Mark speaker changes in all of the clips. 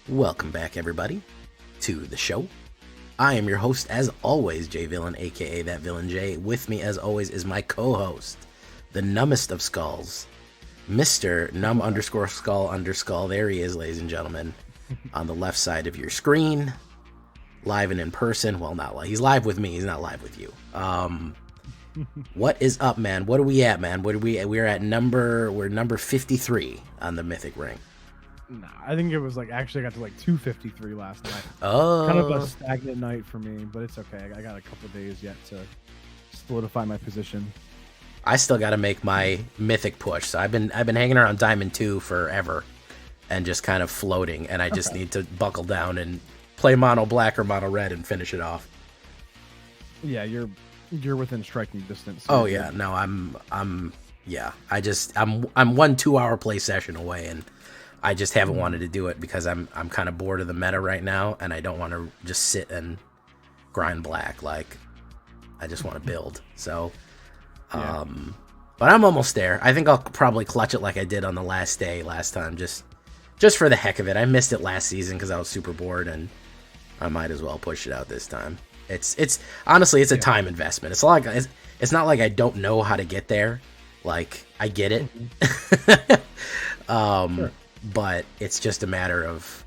Speaker 1: Welcome back, everybody, to the show. I am your host, as always, Jay Villain, aka That Villain Jay. With me, as always, is my co-host, the numbest of skulls, Mr. Numb underscore skull underskull. There he is, ladies and gentlemen, on the left side of your screen, live and in person. Well, not live. He's live with me. He's not live with you. What is up, man? What are we at, man? We're at number 53 on the Mythic Ring.
Speaker 2: Nah, I think it was actually I got to 253 last night.
Speaker 1: Oh,
Speaker 2: kind of a stagnant night for me, but it's okay. I got a couple days yet to solidify my position.
Speaker 1: I still got to make my Mythic push. So I've been hanging around Diamond 2 forever, and just kind of floating. And I just need to buckle down and play Mono Black or Mono Red and finish it off.
Speaker 2: Yeah, you're within striking distance.
Speaker 1: Oh yeah, no, I'm 1 2-hour play session away, and I just haven't wanted to do it because I'm kind of bored of the meta right now, and I don't want to just sit and grind black. I just want to build. So, but I'm almost there. I think I'll probably clutch it like I did on the last time, just for the heck of it. I missed it last season because I was super bored, and I might as well push it out this time. It's honestly, it's a time investment. It's not like I don't know how to get there. I get it.
Speaker 2: Sure.
Speaker 1: But it's just a matter of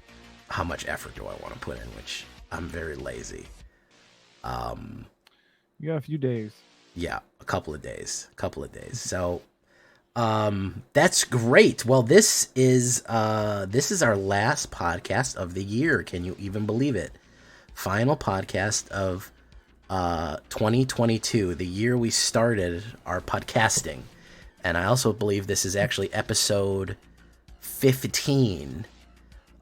Speaker 1: how much effort do I want to put in, which I'm very lazy.
Speaker 2: You got a few days.
Speaker 1: Yeah, a couple of days. So, that's great. Well, this is our last podcast of the year. Can you even believe it? Final podcast of 2022, the year we started our podcasting. And I also believe this is actually episode 15,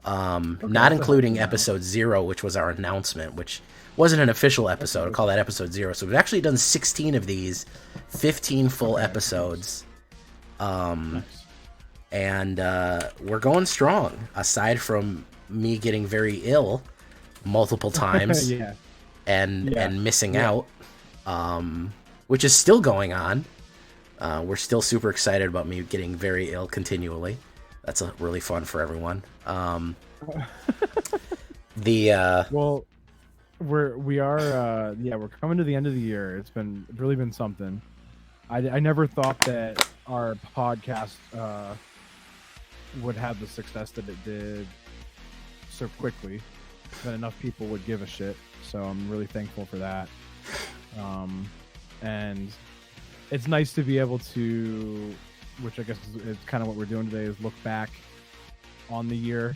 Speaker 1: not including episode 0, which was our announcement, which wasn't an official episode. I'll call that episode 0. So we've actually done 16 of these, 15 full episodes.
Speaker 2: Nice.
Speaker 1: And we're going strong, aside from me getting very ill multiple times and missing out, which is still going on. We're still super excited about me getting very ill continually. That's really fun for everyone.
Speaker 2: Well, we're coming to the end of the year. It's really been something. I never thought that our podcast would have the success that it did so quickly, that enough people would give a shit. So I'm really thankful for that. And it's nice to be able to, which I guess is kind of what we're doing today, is look back on the year,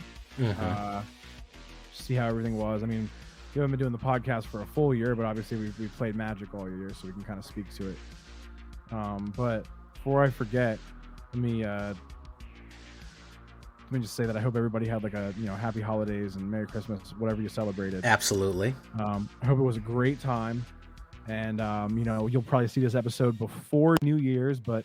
Speaker 2: see how everything was. I mean, we haven't been doing the podcast for a full year, but obviously we played Magic all year, so we can kind of speak to it. But before I forget, let me just say that I hope everybody had happy holidays and Merry Christmas, whatever you celebrated.
Speaker 1: Absolutely.
Speaker 2: I hope it was a great time. And, you'll probably see this episode before New Year's, but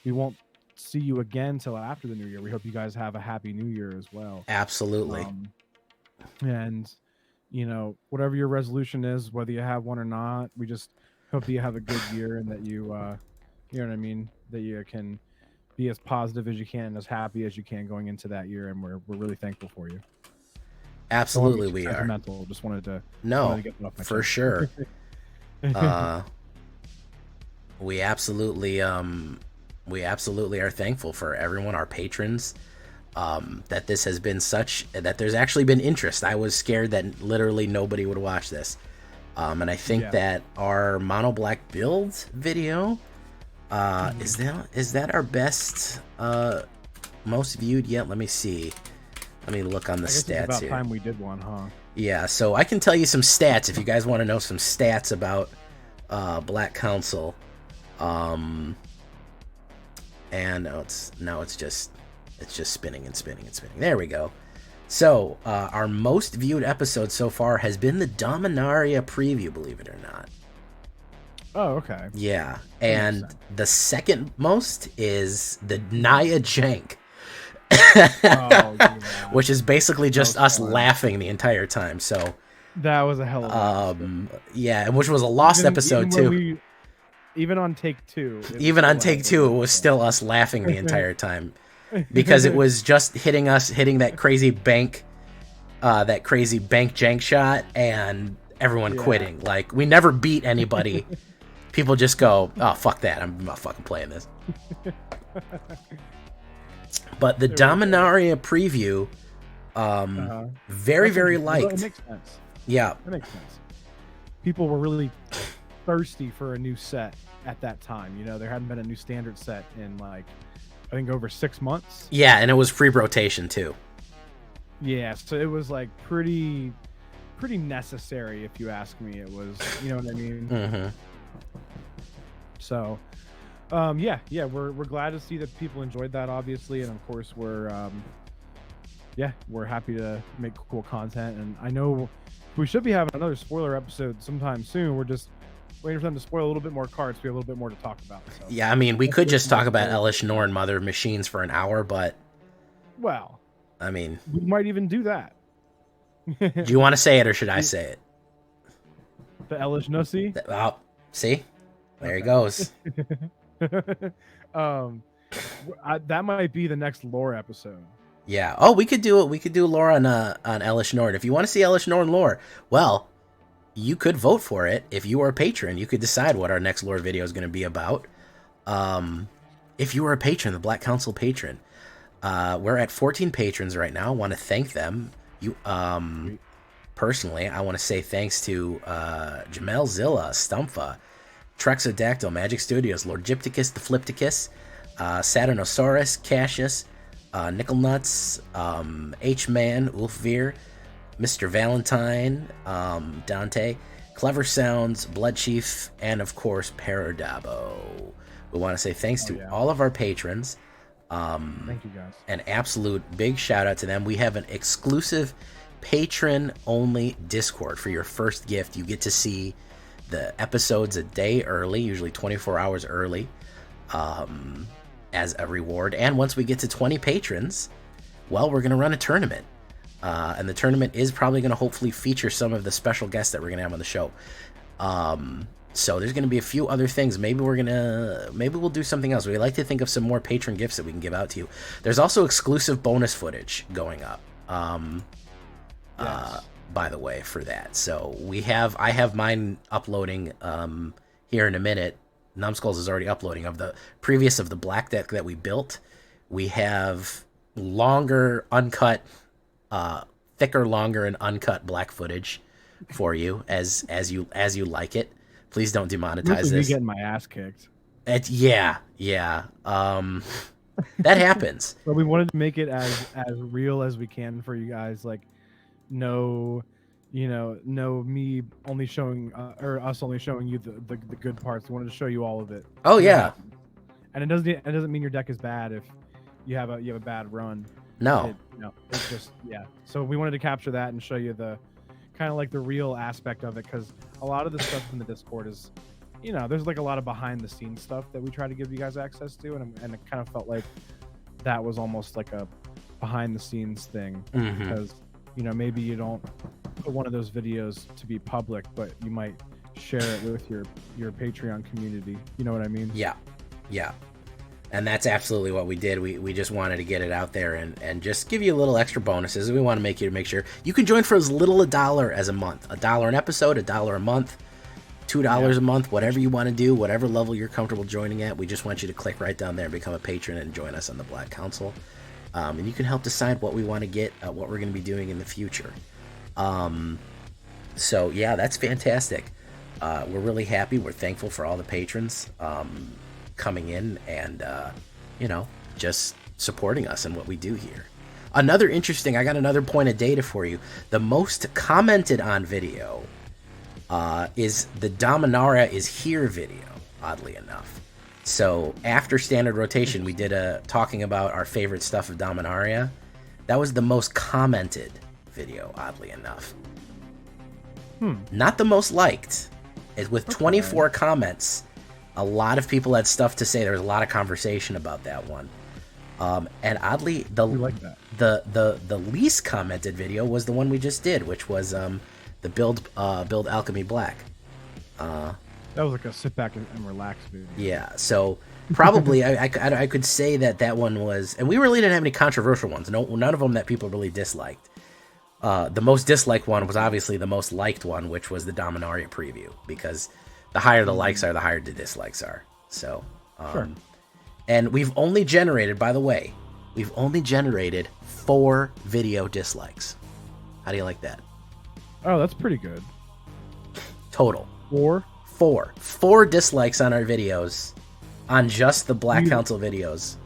Speaker 2: we won't see you again till after the New Year. We hope you guys have a happy New Year as well.
Speaker 1: Absolutely.
Speaker 2: And, whatever your resolution is, whether you have one or not, we just hope that you have a good year and that you, you know what I mean, that you can be as positive as you can and as happy as you can going into that year. And we're really thankful for you.
Speaker 1: Absolutely, we are.
Speaker 2: Just wanted to get that off my
Speaker 1: for
Speaker 2: chest.
Speaker 1: Sure. We absolutely are thankful for everyone, our patrons, that this has been that there's actually been interest. I was scared that literally nobody would watch this. And I think that our Mono Black build video, is that our best, most viewed yet? Let me see. Let me look on the stats here.
Speaker 2: It's about time we did one, huh?
Speaker 1: Yeah, so I can tell you some stats if you guys want to know some stats about Black Council. And now it's just spinning and spinning and spinning. There we go. So our most viewed episode so far has been the Dominaria preview, believe it or not.
Speaker 2: Oh, okay.
Speaker 1: Yeah, and the second most is the Naya Jank. Which is basically just us laughing the entire time. So
Speaker 2: that was a hell of a
Speaker 1: yeah, and which was a lost episode too.
Speaker 2: Even on take two,
Speaker 1: it was still us laughing the entire time because it was just hitting that crazy bank that crazy bank jank shot, and everyone quitting. Like, we never beat anybody. People just go, oh, fuck that. I'm not fucking playing this. But the Dominaria preview, very, very liked.
Speaker 2: It makes sense.
Speaker 1: Yeah.
Speaker 2: That makes sense. People were really thirsty for a new set at that time. You know, there hadn't been a new standard set in, like, I think over 6 months.
Speaker 1: Yeah, and it was free rotation, too.
Speaker 2: Yeah, so it was, like, pretty necessary, if you ask me. It was, you know what I mean?
Speaker 1: Mm-hmm.
Speaker 2: So, yeah, we're glad to see that people enjoyed that, obviously, and of course we're happy to make cool content. And I know we should be having another spoiler episode sometime soon. We're just waiting for them to spoil a little bit more cards. We have a little bit more to talk about. So.
Speaker 1: Yeah, I mean, we could just talk about Elish Nor and Mother of Machines for an hour, but
Speaker 2: well,
Speaker 1: I mean,
Speaker 2: we might even do that.
Speaker 1: Do you want to say it or should I say it?
Speaker 2: The Elish Nussi?
Speaker 1: Oh, see? There he goes.
Speaker 2: That might be the next lore episode.
Speaker 1: Yeah. Oh, we could do it. We could do lore on Elish Nor. If you want to see Elish Nor and lore, well, you could vote for it. If you are a patron, you could decide what our next lore video is going to be about. If you are a patron, the Black Council patron, we're at 14 patrons right now. I want to thank them. Personally, I want to say thanks to Jamel Zilla, Stumfa, Trexodactyl, Magic Studios, Lord Gypticus, the Flipticus, Saturnosaurus, Cassius, Nickel Nuts, H-Man, Ulfveer, Mr. Valentine, Dante, Clever Sounds, Blood Chief, and of course Paradabo. We want to say thanks to all of our patrons.
Speaker 2: Thank you guys.
Speaker 1: An absolute big shout out to them. We have an exclusive patron only Discord. For your first gift, you get to see the episodes a day early, usually 24 hours early, as a reward. And once we get to 20 patrons, well, we're going to run a tournament. And the tournament is probably going to hopefully feature some of the special guests that we're going to have on the show. So there's going to be a few other things. Maybe we'll do something else. We like to think of some more patron gifts that we can give out to you. There's also exclusive bonus footage going up. By the way, for that. So I have mine uploading here in a minute. Numbskulls is already uploading of the previous of the black deck that we built. We have longer, uncut, thicker, longer, and uncut black footage for you as you like it. Please don't demonetize this.
Speaker 2: Me getting my ass kicked.
Speaker 1: Yeah. That happens.
Speaker 2: But we wanted to make it as real as we can for you guys. Like, no me only showing or us only showing you the good parts. We wanted to show you all of it.
Speaker 1: Oh yeah.
Speaker 2: And it doesn't mean your deck is bad if you have a bad run.
Speaker 1: No.
Speaker 2: It's just So we wanted to capture that and show you the kind of like the real aspect of it, because a lot of the stuff in the Discord is, there's like a lot of behind the scenes stuff that we try to give you guys access to, and it kind of felt like that was almost like a behind the scenes thing, because maybe you don't put one of those videos to be public, but you might share it with your Patreon community. You know what I mean?
Speaker 1: Yeah. And that's absolutely what we did. We just wanted to get it out there and just give you a little extra bonuses. We want to make sure you can join for as little $1 as a month. $1 an episode, $1 a month, $2 a month, whatever you want to do, whatever level you're comfortable joining at. We just want you to click right down there and become a patron and join us on the Black Council. And you can help decide what we want to get, what we're going to be doing in the future. So yeah, that's fantastic. We're really happy. We're thankful for all the patrons coming in and just supporting us and what we do here. I got another point of data for you. The most commented on video is the Dominaria is here video, oddly enough. So after standard rotation, we did a talking about our favorite stuff of Dominaria. That was the most commented video, oddly enough. Not the most liked. With 24 comments, a lot of people had stuff to say. There was a lot of conversation about that one. And oddly, the least commented video was the one we just did, which was the build Alchemy Black.
Speaker 2: That was like a sit back and relax video.
Speaker 1: Yeah, so probably I could say that one was, and we really didn't have any controversial ones. None of them that people really disliked. The most disliked one was obviously the most liked one, which was the Dominaria preview, because the higher the likes are, the higher the dislikes are. So,
Speaker 2: Sure.
Speaker 1: and we've only generated, by the way, 4 video dislikes. How do you like that?
Speaker 2: Oh, that's pretty good.
Speaker 1: Total.
Speaker 2: 4?
Speaker 1: 4 dislikes on our videos, on just the Black Council videos.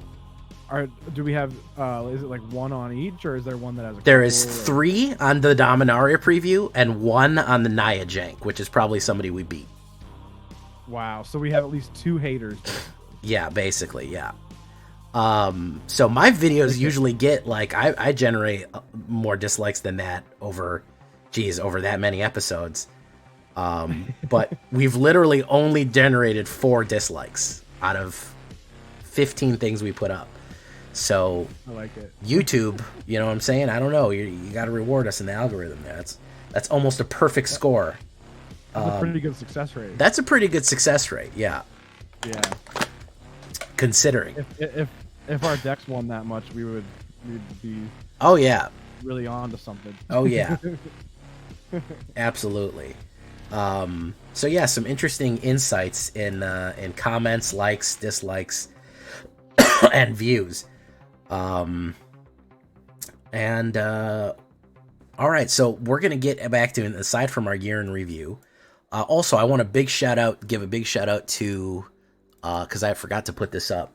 Speaker 2: Do we have? Is it like 1 on each, or is there one that has?
Speaker 1: There is 3 on the Dominaria preview and 1 on the Naya Jank, which is probably somebody we beat.
Speaker 2: Wow. So we have at least 2 haters.
Speaker 1: Yeah, basically, yeah. So my videos usually get like I generate more dislikes than that over that many episodes. But we've literally only generated 4 dislikes out of 15 things we put up. So
Speaker 2: I like it.
Speaker 1: YouTube, you know what I'm saying? I don't know. You got to reward us in the algorithm there. That's almost a perfect score.
Speaker 2: That's a pretty good success rate.
Speaker 1: That's a pretty good success rate. Yeah.
Speaker 2: Yeah.
Speaker 1: Considering.
Speaker 2: If our decks won that much, we'd be.
Speaker 1: Oh yeah.
Speaker 2: Really on to something.
Speaker 1: Oh yeah. Absolutely. So yeah, some interesting insights in comments, likes, dislikes, and views. All right, so we're gonna get back to, aside from our year in review. Also, I want give a big shout out to, because I forgot to put this up.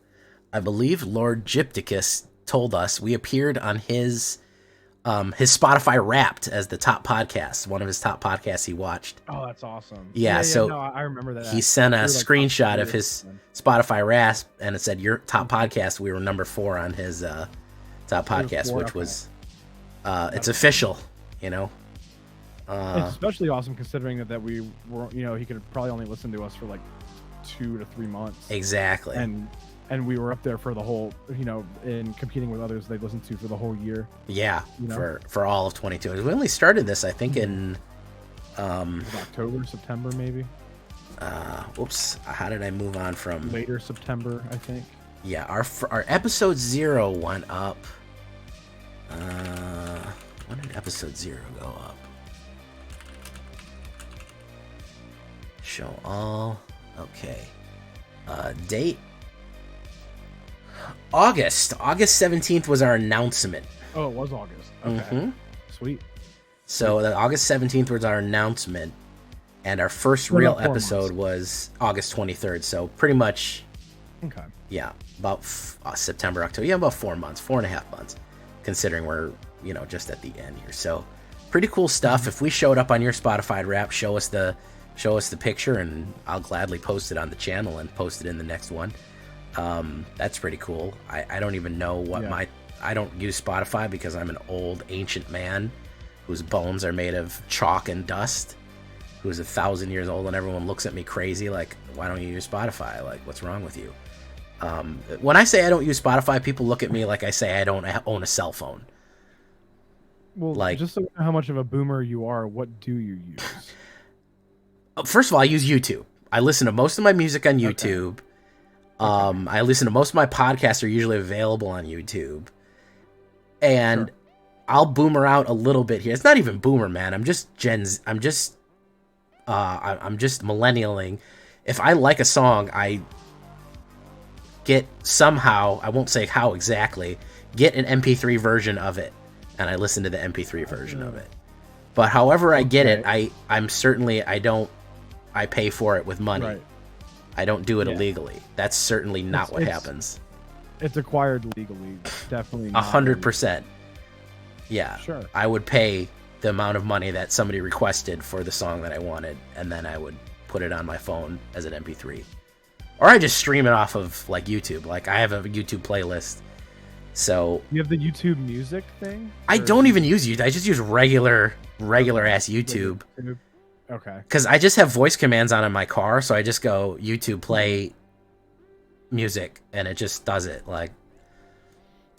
Speaker 1: I believe Lord Gypticus told us we appeared on his Spotify Wrapped as the top podcast, one of his top podcasts he watched.
Speaker 2: Oh, that's awesome.
Speaker 1: Yeah, so
Speaker 2: no, I remember that.
Speaker 1: He sent a screenshot of his Spotify Wrapped, and it said your top podcast. We were number 4 on his top podcast, which was it's official, you know.
Speaker 2: It's especially awesome considering that we were, he could probably only listen to us for like 2 to 3 months.
Speaker 1: Exactly.
Speaker 2: And we were up there for the whole, in competing with others they'd listened to for the whole year.
Speaker 1: Yeah, for all of 22. We only started this, I think, in
Speaker 2: October, September, maybe.
Speaker 1: Oops, how did I move on from
Speaker 2: later September, I think?
Speaker 1: Yeah, our episode 0 went up. When did episode 0 go up? Show all. Okay. Date. August 17th was our announcement.
Speaker 2: Oh, it was August. Okay. Sweet.
Speaker 1: So the August 17th was our announcement, and our first real episode was August 23rd. So pretty much,
Speaker 2: okay.
Speaker 1: Yeah, about September, October. Yeah, about 4 months, 4.5 months, considering we're just at the end here. So pretty cool stuff. If we showed up on your Spotify Wrap, show us the picture, and I'll gladly post it on the channel and post it in the next one. That's pretty cool. I don't even know what I don't use Spotify because I'm an old ancient man whose bones are made of chalk and dust, who's 1,000 years old, and everyone looks at me crazy like, why don't you use Spotify? Like, what's wrong with you? When I say I don't use Spotify, people look at me like I say I don't own a cell phone.
Speaker 2: Well, like, just so you know how much of a boomer you are, what do you use?
Speaker 1: First of all, I use YouTube. I listen to most of my music on YouTube. Okay. I listen to most of my podcasts are usually available on YouTube. And I'll boomer out a little bit here. It's not even boomer, man. I'm just millennialing. If I like a song, I get somehow, I won't say how exactly, get an MP3 version of it, and I listen to the MP3 version of it. But however I get it, I pay for it with money. Right. I don't do it illegally. That's certainly not what happens.
Speaker 2: It's acquired legally, definitely.
Speaker 1: 100%. Yeah.
Speaker 2: Sure.
Speaker 1: I would pay the amount of money that somebody requested for the song that I wanted, and then I would put it on my phone as an MP3. Or I just stream it off of like YouTube. Like I have a YouTube playlist. So
Speaker 2: you have the YouTube music thing?
Speaker 1: I don't even use YouTube. I just use regular ass YouTube.
Speaker 2: Okay.
Speaker 1: Because I just have voice commands on in my car, so I just go YouTube play music, and it just does it. Like,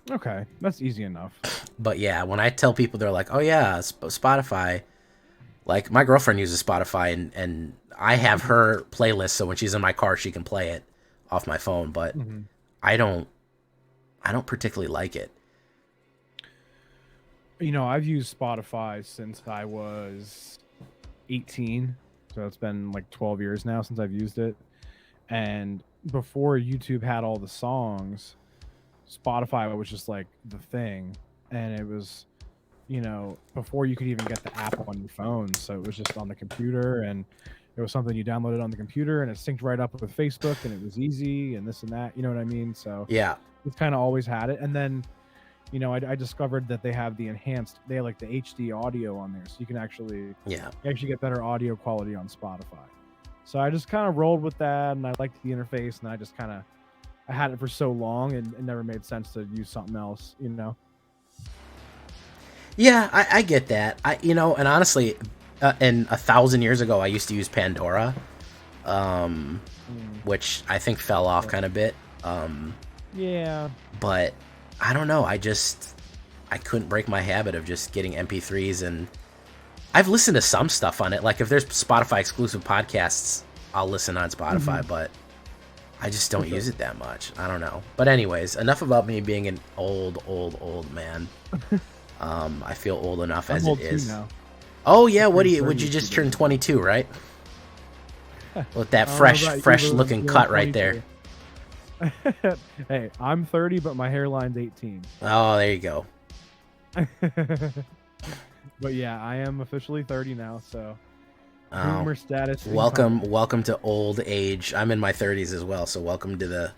Speaker 2: okay, that's easy enough.
Speaker 1: But yeah, when I tell people, they're like, "Oh yeah, Spotify." Like my girlfriend uses Spotify, and I have her playlist, so when she's in my car, she can play it off my phone. But I don't particularly like it.
Speaker 2: I've used Spotify since I was 18, so it's been like 12 years now since I've used it. And before YouTube had all the songs, Spotify was just like the thing, and it was, before you could even get the app on your phone, so it was just on the computer, and it was something you downloaded on the computer, and it synced right up with Facebook, and it was easy, and this and that. You know what I mean? So
Speaker 1: Yeah.
Speaker 2: it's kind of always had it, and then I discovered that they have they have like the HD audio on there, so you can actually get better audio quality on Spotify. So I just kind of rolled with that, and I liked the interface, and I had it for so long, and it never made sense to use something else.
Speaker 1: Yeah, I get that. And honestly, and 1,000 years ago, I used to use Pandora, which I think fell off kind of bit.
Speaker 2: Yeah.
Speaker 1: But I don't know. I couldn't break my habit of just getting MP3s, and I've listened to some stuff on it. Like if there's Spotify exclusive podcasts, I'll listen on Spotify, but I just don't use it that much. I don't know. But anyways, enough about me being an old man. I feel old enough as it is. Now. Oh yeah, would you just turn 22, right? With that fresh looking cut right there.
Speaker 2: Hey, I'm 30, but my hairline's 18.
Speaker 1: Oh, there you go.
Speaker 2: But yeah, I am officially 30 now, so boomer status.
Speaker 1: Welcome to old age. I'm in my 30s as well, so welcome to the.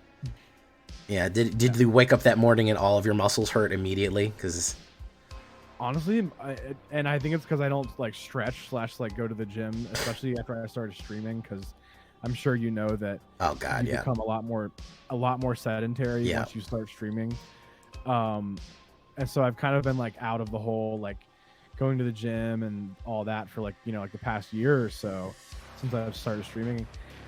Speaker 1: Yeah, did you wake up that morning and all of your muscles hurt immediately? Because
Speaker 2: honestly, I think it's because I don't like stretch / like go to the gym, especially after I started streaming, because I'm sure you know that.
Speaker 1: Oh God,
Speaker 2: you become a lot more sedentary once you start streaming. And so I've kind of been like out of the whole like going to the gym and all that for like the past year or so since I've started streaming.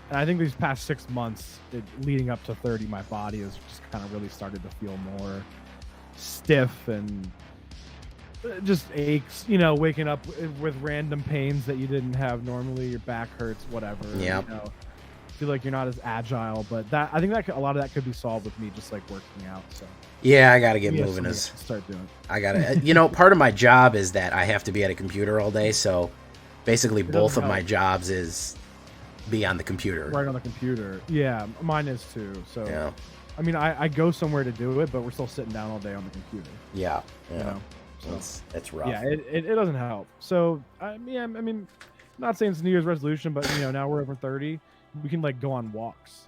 Speaker 2: And I think these past 6 months leading up to 30, my body has just kind of really started to feel more stiff and just aches, waking up with random pains that you didn't have normally. Your back hurts, whatever.
Speaker 1: Yeah.
Speaker 2: Feel like you're not as agile, but I think that a lot of that could be solved with me just like working out. So
Speaker 1: yeah, I gotta get moving.
Speaker 2: Start doing.
Speaker 1: I gotta. Part of my job is that I have to be at a computer all day. So basically, both of my jobs is be on the computer.
Speaker 2: Right on the computer. Yeah, mine is too. So
Speaker 1: yeah.
Speaker 2: I mean, I go somewhere to do it, but we're still sitting down all day on the computer.
Speaker 1: Yeah.
Speaker 2: So
Speaker 1: it's rough.
Speaker 2: Yeah, it doesn't help. So I mean, not saying it's a New Year's resolution, but now we're over 30. We can like go on walks.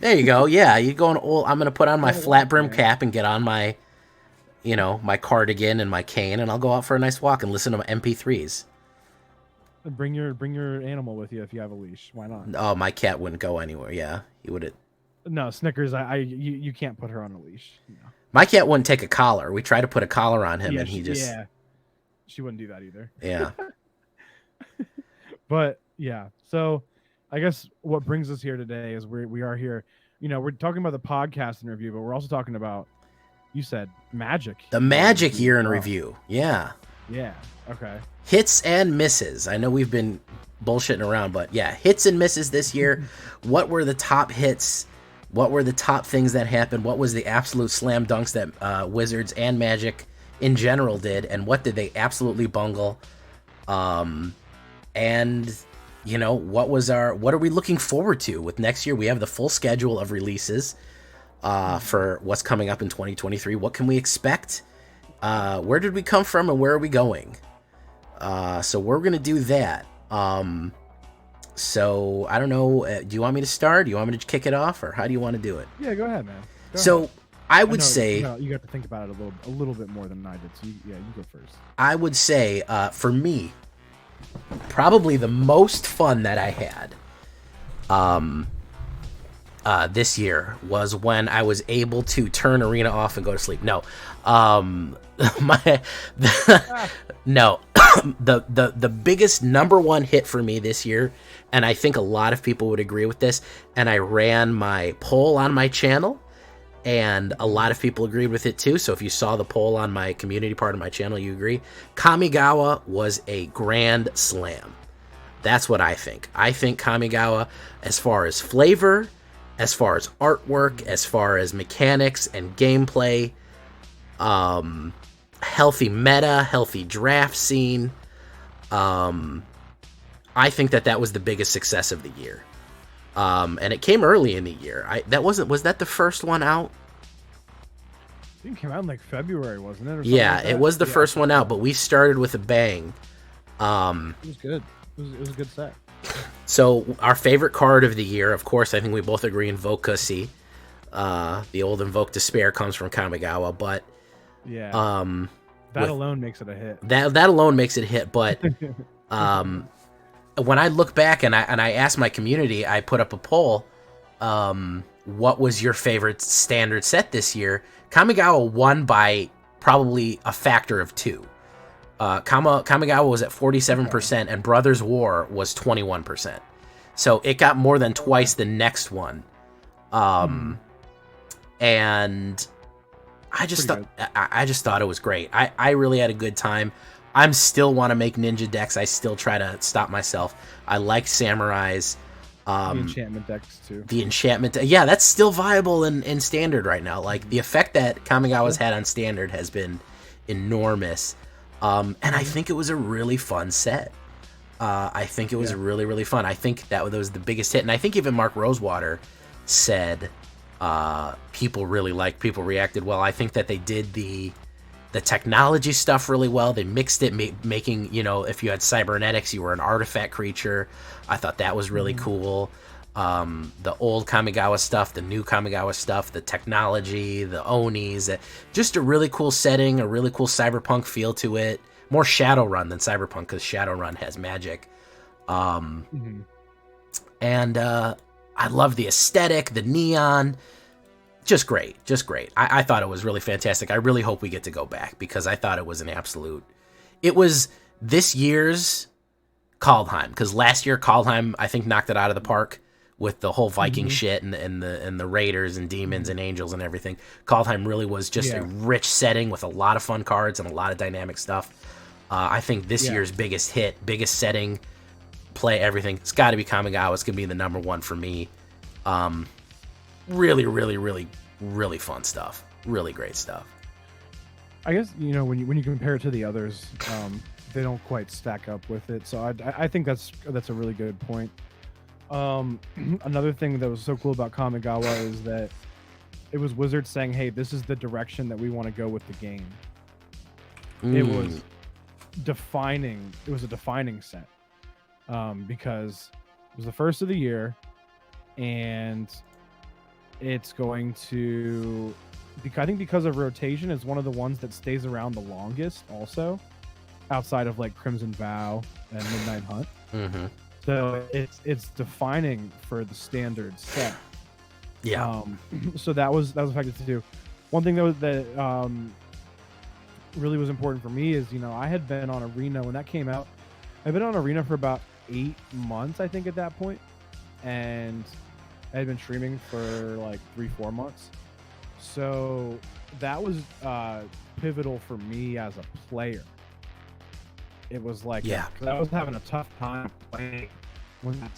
Speaker 1: There you go. Yeah, you going old. I'm gonna put on my flat brim cap and get on my, my cardigan and my cane, and I'll go out for a nice walk and listen to my MP3s.
Speaker 2: Bring your animal with you if you have a leash. Why not?
Speaker 1: Oh, my cat wouldn't go anywhere. Yeah, he would.
Speaker 2: No, Snickers. You can't put her on a leash. No.
Speaker 1: My cat wouldn't take a collar. We tried to put a collar on him, and he just.
Speaker 2: Yeah, she wouldn't do that either.
Speaker 1: Yeah.
Speaker 2: But yeah, so I guess what brings us here today is we are here. We're talking about the podcast in review, but we're also talking about, you said, Magic.
Speaker 1: The Magic year in review. Yeah.
Speaker 2: Yeah. Okay.
Speaker 1: Hits and misses. I know we've been bullshitting around, but yeah, hits and misses this year. What were the top hits? What were the top things that happened? What was the absolute slam dunks that Wizards and Magic in general did? And what did they absolutely bungle? And what are we looking forward to with next year? We have the full schedule of releases for what's coming up in 2023. What can we expect? Where did we come from and where are we going? So we're going to do that. So I don't know. Do you want me to start? Do you want me to kick it off, or how do you want to do it?
Speaker 2: Yeah, go ahead, man.
Speaker 1: Go ahead. I would say
Speaker 2: you got to think about it a little bit more than I did. So you go first.
Speaker 1: I would say for me, probably the most fun that I had this year was when I was able to turn Arena off and go to sleep. No, the biggest number one hit for me this year, and I think a lot of people would agree with this, and I ran my poll on my channel, and a lot of people agreed with it too. So if you saw the poll on my community part of my channel, you agree. Kamigawa was a grand slam. That's what I think. I think Kamigawa, as far as flavor, as far as artwork, as far as mechanics and gameplay, healthy meta, healthy draft scene. I think that was the biggest success of the year. And it came early in the year. Was that the first one out?
Speaker 2: I think it came out in like February, wasn't it? Or
Speaker 1: Yeah,
Speaker 2: like that?
Speaker 1: it was the first one out, but we started with a bang.
Speaker 2: It was good. It was a good set.
Speaker 1: So our favorite card of the year, of course, I think we both agree, Invocacy. The old Invoke Despair comes from Kamigawa, but
Speaker 2: yeah,
Speaker 1: that
Speaker 2: alone makes it a hit.
Speaker 1: That alone makes it a hit, but when I look back and I asked my community, I put up a poll, what was your favorite standard set this year? Kamigawa won by probably a factor of 2. Kamigawa was at 47% and Brothers War was 21%. So it got more than twice the next one. And I just thought it was great. I really had a good time. I still want to make ninja decks. I still try to stop myself. I like samurais.
Speaker 2: The enchantment decks too.
Speaker 1: The enchantment, yeah, that's still viable in standard right now. Like the effect that Kamigawa's had on standard has been enormous. And I think it was a really fun set. I think it was really, really fun. I think that was the biggest hit. And I think even Mark Rosewater said people reacted well. I think that they did the technology stuff really well. They mixed it, making, if you had cybernetics, you were an artifact creature. I thought that was really cool. The old Kamigawa stuff, the new Kamigawa stuff, the technology, the Onis, just a really cool setting, a really cool cyberpunk feel to it. More Shadowrun than cyberpunk, because Shadowrun has magic. And I love the aesthetic, the neon. Just great. I thought it was really fantastic. I really hope we get to go back, because I thought it was it was this year's Kaldheim, because last year Kaldheim, I think, knocked it out of the park with the whole Viking shit and the raiders and demons and angels and everything. Kaldheim really was just a rich setting with a lot of fun cards and a lot of dynamic stuff. I think this year's biggest hit, biggest setting, play everything, it's got to be Kamigawa. It's going to be the number one for me. Really, really, really, really fun stuff. Really great stuff.
Speaker 2: I guess, when you compare it to the others, they don't quite stack up with it. So I think that's a really good point. Another thing that was so cool about Kamigawa is that it was Wizards saying, hey, this is the direction that we want to go with the game. It was defining. It was a defining set, because it was the first of the year, and it's going to, I think because of rotation, it's one of the ones that stays around the longest also, outside of like Crimson Vow and Midnight Hunt. So it's defining for the standard set.
Speaker 1: Yeah.
Speaker 2: So that was effective to do. One thing that really was important for me is, I had been on Arena when that came out. I've been on Arena for about 8 months, I think, at that point, and I had been streaming for like 3-4 months. So that was pivotal for me as a player. It was like, because I was having a tough time playing when that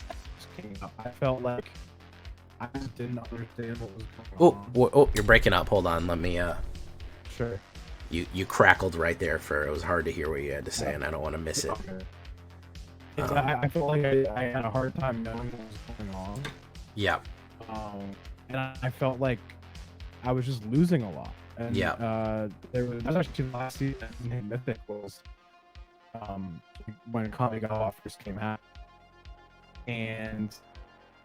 Speaker 2: came out. I felt like I just didn't understand what was going on.
Speaker 1: Oh, you're breaking up. Hold on. Let me.
Speaker 2: Sure.
Speaker 1: You crackled right there. It was hard to hear what you had to say, and I don't want to miss it.
Speaker 2: Okay. I felt like I had a hard time knowing what was going on.
Speaker 1: Yeah.
Speaker 2: And I felt like I was just losing a lot. And that was actually the last season in Mythic was when Kamigawa first came out. And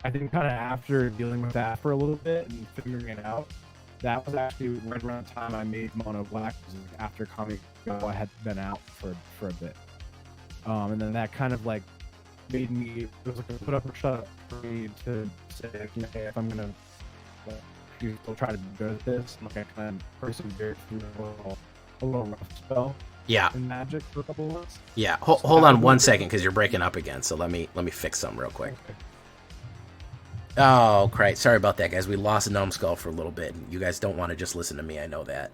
Speaker 2: I think kind of after dealing with that for a little bit and figuring it out, that was actually right around the time I made Mono Black, after Kamigawa had been out for a bit. And then that kind of like made me, it was like a put up or shut up for me to say, hey, if I'm gonna you still try to be good at this, like I kind of persevered through a little rough spell. In Magic for a couple of months.
Speaker 1: Yeah. Hold on 1 second, because you're breaking up again. So let me fix some real quick.
Speaker 2: Okay.
Speaker 1: Oh, great. Sorry about that, guys. We lost Numbskull for a little bit. You guys don't want to just listen to me. I know that.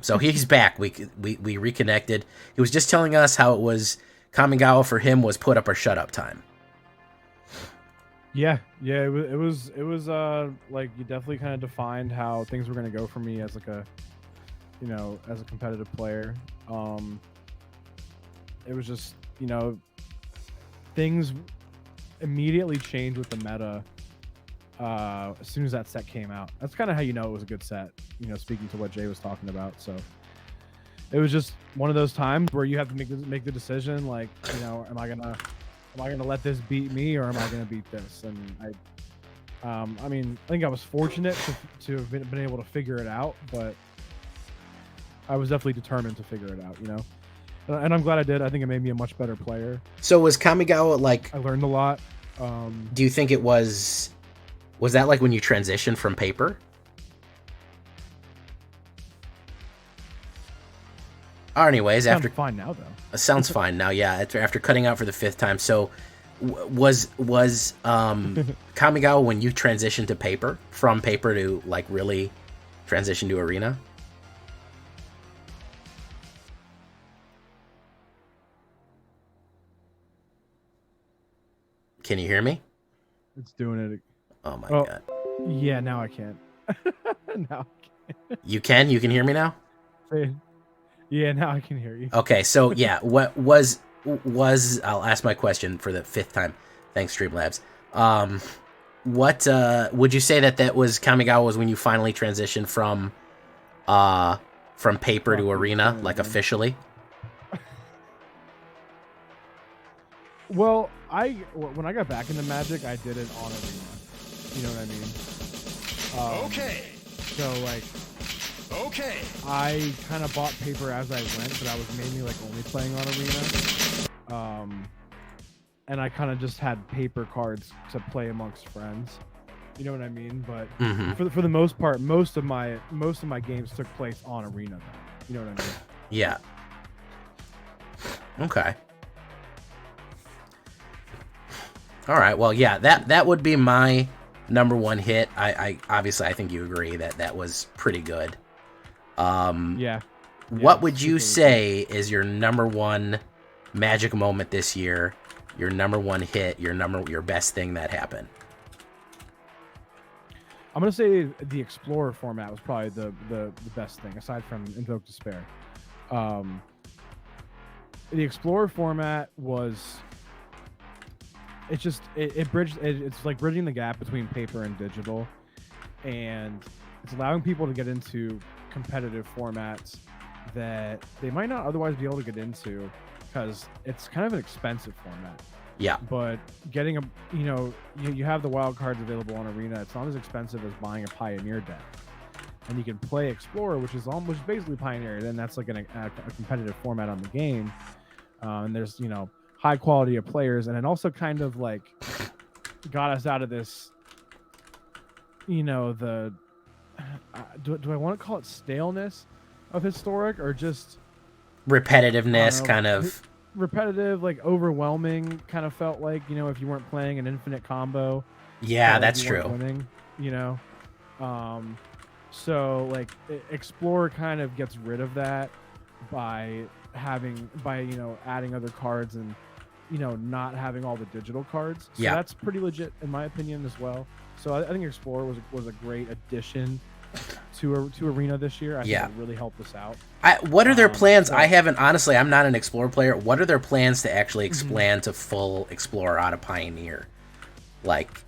Speaker 1: So he's back. We reconnected. He was just telling us how it was Kamigawa for him was put up or shut up time.
Speaker 2: Yeah. It was like, you definitely kind of defined how things were going to go for me as like a you know, as a competitive player. It was just, you know, things immediately changed with the meta as soon as that set came out. That's kind of how you know it was a good set, you know, speaking to what Jay was talking about. So it was just one of those times where you have to make the decision, like, you know, am I gonna let this beat me, or am I gonna beat this? And I mean, I think I was fortunate to have been able to figure it out, but I was definitely determined to figure it out, you know. And I'm glad I did. I think it made me a much better player.
Speaker 1: So was Kamigawa like?
Speaker 2: I learned a lot.
Speaker 1: Do you think it was that like when you transitioned from paper? Anyways,
Speaker 2: Sounds fine now though.
Speaker 1: It sounds fine now. Yeah, after cutting out for the 5th time. So was Kamigawa when you transitioned to paper, from paper to like really transition to arena? Can you hear me?
Speaker 2: It's doing it.
Speaker 1: Oh my god.
Speaker 2: Yeah, now I can. Now I can.
Speaker 1: You can? You can hear me now?
Speaker 2: Yeah, now I can hear you.
Speaker 1: Okay, so yeah, what was I'll ask my question for the 5th time. Thanks, Streamlabs. What would you say that was Kamigawa was when you finally transitioned from paper to arena, like officially?
Speaker 2: Well, when I got back into Magic, I did it on arena. You know what I mean?
Speaker 3: Okay.
Speaker 2: So like,
Speaker 3: okay,
Speaker 2: I kind of bought paper as I went, but I was mainly like only playing on arena. And I kind of just had paper cards to play amongst friends. You know what I mean? But for the most part, most of my games took place on arena. Though. You know what I mean?
Speaker 1: Yeah. Okay. All right. Well, yeah, that would be my number one hit. I obviously I think you agree that was pretty good.
Speaker 2: Yeah.
Speaker 1: What would you say is your number one Magic moment this year? Your number one hit, your best thing that happened?
Speaker 2: I'm gonna say the Explorer format was probably the best thing aside from Invoke Despair. The Explorer format was it's like bridging the gap between paper and digital, and it's allowing people to get into competitive formats that they might not otherwise be able to get into because it's kind of an expensive format.
Speaker 1: Yeah.
Speaker 2: But getting you have the wild cards available on Arena. It's not as expensive as buying a Pioneer deck, and you can play Explorer, which is basically Pioneer, and that's like a competitive format on the game. And there's high quality of players, and it also kind of like got us out of this. Do I want to call it staleness of Historic, or just
Speaker 1: repetitiveness, kind of
Speaker 2: repetitive, like overwhelming kind of felt like, if you weren't playing an infinite combo.
Speaker 1: Yeah,
Speaker 2: like
Speaker 1: that's
Speaker 2: you weren't
Speaker 1: true.
Speaker 2: Winning, so like Explorer kind of gets rid of that by adding other cards and not having all the digital cards. So that's pretty legit in my opinion as well. So I think Explorer was a great addition to Arena this year. I think it really helped us out.
Speaker 1: What are their plans? I'm not an Explorer player. What are their plans to actually expand to full Explorer out of Pioneer? Like,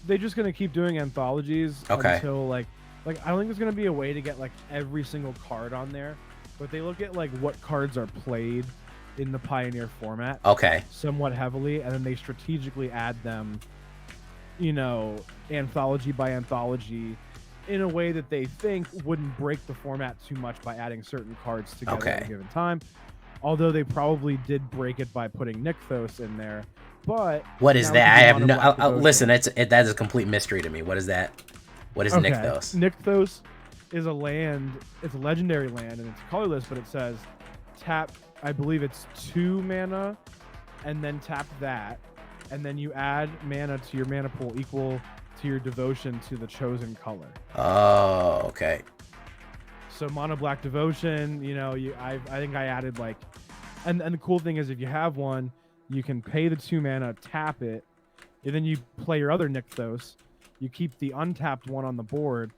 Speaker 2: they're just gonna keep doing anthologies until like I don't think there's gonna be a way to get like every single card on there, but they look at like what cards are played in the Pioneer format somewhat heavily, and then they strategically add them anthology by anthology in a way that they think wouldn't break the format too much by adding certain cards together at a given time. Although they probably did break it by putting Nykthos in there. But
Speaker 1: what is that? I have no. Listen, that is a complete mystery to me. What is that? What is Nykthos?
Speaker 2: Nykthos is a land. It's a legendary land, and it's colorless. But it says tap. I believe it's 2 mana, and then tap that, and then you add mana to your mana pool equal to your devotion to the chosen color.
Speaker 1: Oh, okay.
Speaker 2: So mono black devotion, I think I added like, and the cool thing is if you have one, you can pay the 2 mana, tap it, and then you play your other Nykthos. You keep the untapped one on the board,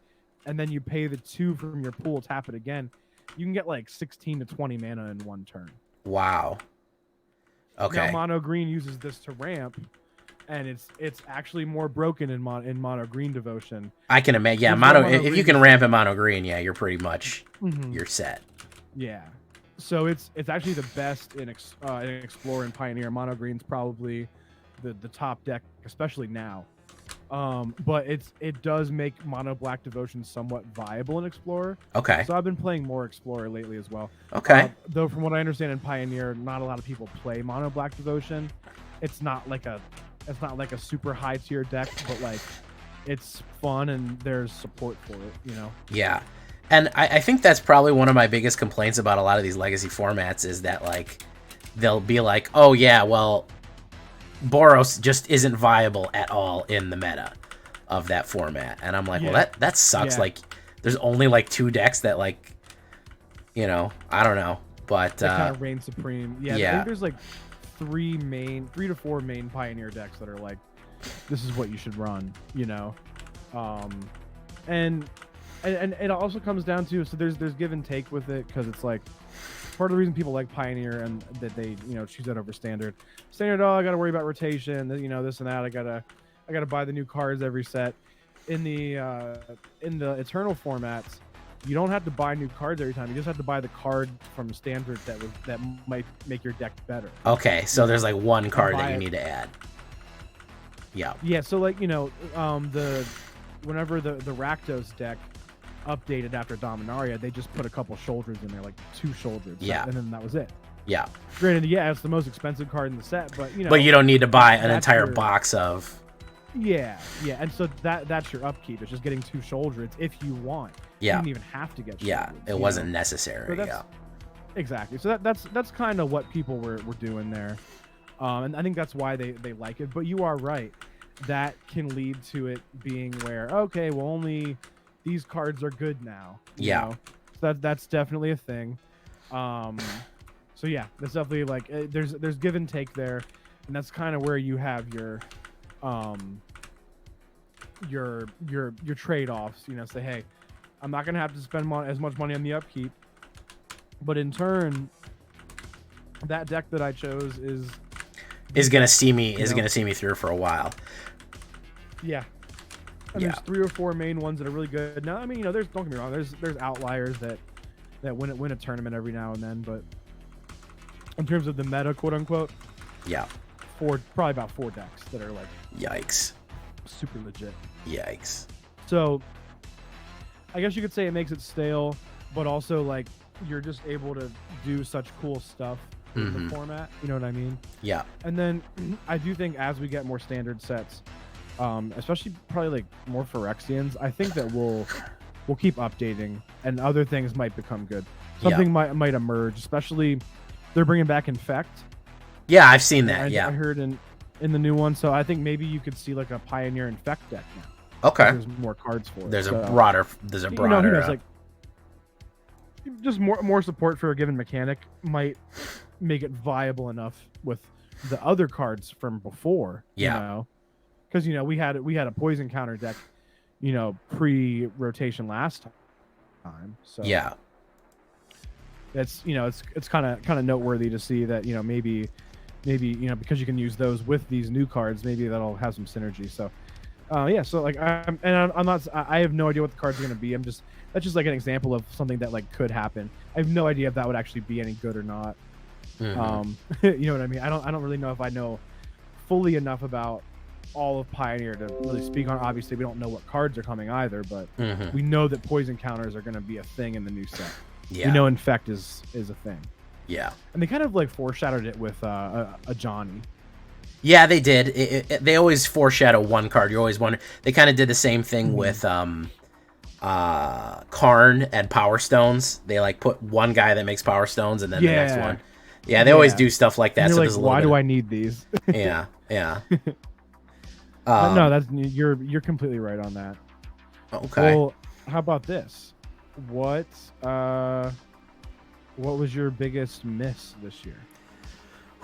Speaker 2: and then you pay the 2 from your pool, tap it again, you can get like 16 to 20 mana in one turn.
Speaker 1: Wow. Okay.
Speaker 2: Now mono green uses this to ramp, and it's actually more broken in mono green devotion.
Speaker 1: I can imagine. Yeah, mono. If you can ramp in mono green, yeah, you're pretty much you're set.
Speaker 2: Yeah. So it's actually the best in Explorer and Pioneer. Mono green's probably the top deck, especially now. But it does make mono black devotion somewhat viable in Explorer.
Speaker 1: Okay.
Speaker 2: So I've been playing more Explorer lately as well.
Speaker 1: Okay.
Speaker 2: Though from what I understand in Pioneer, not a lot of people play mono black devotion. It's not like a super high tier deck, but like it's fun and there's support for it, you know?
Speaker 1: Yeah. And I think that's probably one of my biggest complaints about a lot of these legacy formats is that, like, they'll be like, oh, yeah, well, Boros just isn't viable at all in the meta of that format. And I'm like, well, that sucks. Yeah. Like, there's only, like, 2 decks that, like, you know, I don't know. But
Speaker 2: they kind of reign supreme. Yeah, I think there's, like, 3 to 4 main Pioneer decks that are, like, this is what you should run, you know? And it also comes down to, so there's give and take with it, because it's like part of the reason people like Pioneer and that they, you know, choose that over Standard. Standard, oh, I got to worry about rotation, you know, this and that. I gotta buy the new cards every set. In the Eternal formats, you don't have to buy new cards every time. You just have to buy the card from Standard that might make your deck better.
Speaker 1: Okay, so there's like one card that you need to add. Yeah.
Speaker 2: Yeah. So like, you know, whenever the Rakdos deck updated after Dominaria, they just put a couple shoulders in there, like 2 shoulders.
Speaker 1: Yeah.
Speaker 2: And then that was it.
Speaker 1: Yeah.
Speaker 2: Granted, yeah, it's the most expensive card in the set, but you know.
Speaker 1: But you don't need to buy an entire box of.
Speaker 2: Yeah, yeah, and so that's your upkeep. It's just getting 2 shoulders if you want.
Speaker 1: Yeah.
Speaker 2: You didn't even have to get.
Speaker 1: Yeah, it wasn't necessary.
Speaker 2: So exactly. So that's kind of what people were doing there, and I think that's why they like it. But you are right. That can lead to it being where, okay, well, only these cards are good now. You know? So that's definitely a thing. So yeah, that's definitely like there's give and take there, and that's kind of where you have your trade-offs. You know, say, hey, I'm not gonna have to spend as much money on the upkeep, but in turn, that deck that I chose is gonna see me
Speaker 1: through for a while.
Speaker 2: Yeah. And there's 3 or 4 main ones that are really good. Now, I mean, you know, don't get me wrong, there's outliers that win a tournament every now and then, but in terms of the meta, quote unquote, probably about 4 decks that are like
Speaker 1: yikes,
Speaker 2: super legit.
Speaker 1: Yikes.
Speaker 2: So I guess you could say it makes it stale, but also like you're just able to do such cool stuff with the format. You know what I mean?
Speaker 1: Yeah.
Speaker 2: And then I do think as we get more standard sets, especially probably like more Phyrexians, I think that we'll keep updating and other things might become good. Something might emerge, especially they're bringing back Infect.
Speaker 1: Yeah, I've seen that.
Speaker 2: I heard in the new one, so I think maybe you could see like a Pioneer Infect deck now.
Speaker 1: Okay.
Speaker 2: There's more cards for it.
Speaker 1: There's a broader. You know, who knows,
Speaker 2: like just more support for a given mechanic might make it viable enough with the other cards from before.
Speaker 1: Yeah.
Speaker 2: You know? Because, you know, we had a poison counter deck, you know, pre-rotation last time. So
Speaker 1: yeah,
Speaker 2: it's, you know, it's kind of noteworthy to see that, you know, maybe you know, because you can use those with these new cards, maybe that'll have some synergy. So yeah, so like I have no idea what the cards are going to be. That's just like an example of something that like could happen. I have no idea if that would actually be any good or not. You know what I mean? I don't really know if I know fully enough about all of Pioneer to really speak on. Obviously, we don't know what cards are coming either, but we know that poison counters are going to be a thing in the new set.
Speaker 1: Yeah.
Speaker 2: We know Infect is a thing.
Speaker 1: Yeah.
Speaker 2: And they kind of like foreshadowed it with a Johnny.
Speaker 1: Yeah, they did. They always foreshadow one card. You always wonder. They kind of did the same thing with Karn and Power Stones. They like put one guy that makes Power Stones and then the next one. Yeah, they always do stuff like that.
Speaker 2: And
Speaker 1: so
Speaker 2: like, why do I need these?
Speaker 1: Yeah.
Speaker 2: No, that's you're completely right on that.
Speaker 1: Okay.
Speaker 2: Well, how about this? What was your biggest miss this year?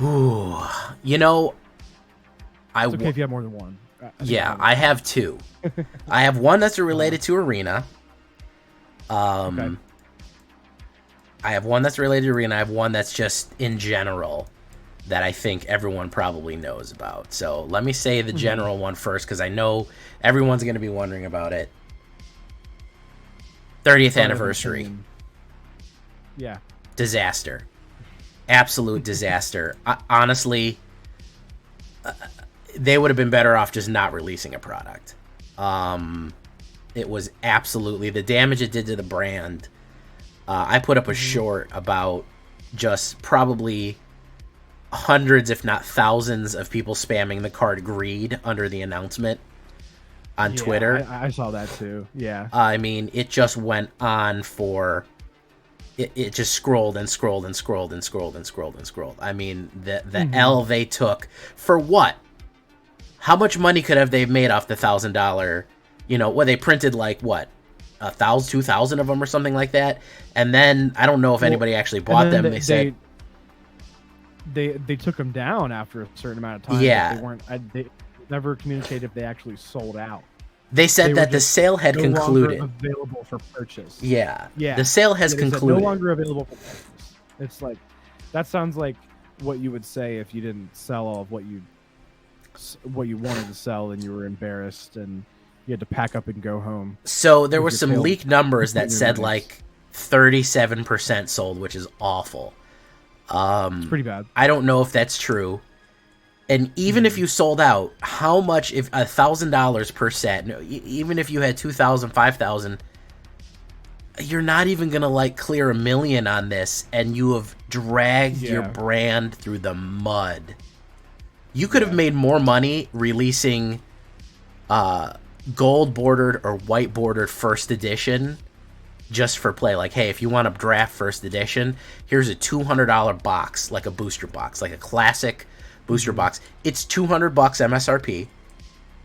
Speaker 1: Ooh, you know,
Speaker 2: it's okay if you have more than one.
Speaker 1: I have 2. I have one that's related to Arena.
Speaker 2: Okay.
Speaker 1: I have one that's related to Arena. I have one that's just in general that I think everyone probably knows about. So let me say the general one first, because I know everyone's going to be wondering about it. 30th anniversary.
Speaker 2: Yeah.
Speaker 1: Disaster. Absolute disaster. Honestly, they would have been better off just not releasing a product. It was absolutely the damage it did to the brand. I put up a short about just probably hundreds, if not thousands, of people spamming the card greed under the announcement on Twitter.
Speaker 2: I saw that too. Yeah.
Speaker 1: I mean, it just went on for. It just scrolled and scrolled and scrolled and scrolled and scrolled and scrolled. I mean, the L they took for what? How much money could have they made off the $1,000? You know, well, they printed like what, 1,000, 2,000 of them or something like that, and then I don't know if anybody actually bought them. They said
Speaker 2: they took them down after a certain amount of time.
Speaker 1: Yeah,
Speaker 2: they never communicated if they actually sold out.
Speaker 1: They said that the sale had concluded.
Speaker 2: Available for purchase.
Speaker 1: Yeah. The sale has concluded.
Speaker 2: No longer available for purchase. It's like, that sounds like what you would say if you didn't sell all of what you wanted to sell and you were embarrassed and you had to pack up and go home.
Speaker 1: So there were some leaked numbers that said like 37% sold, which is awful.
Speaker 2: It's pretty bad.
Speaker 1: I don't know if that's true. And even if you sold out, how much, if $1,000 per set, even if you had 2,000, 5,000, you're not even going to like clear $1 million on this, and you have dragged your brand through the mud. You could have made more money releasing gold bordered or white bordered first edition just for play. Like, hey, if you want to draft first edition, here's a $200 box, like a booster box, like a classic booster box. It's $200 MSRP,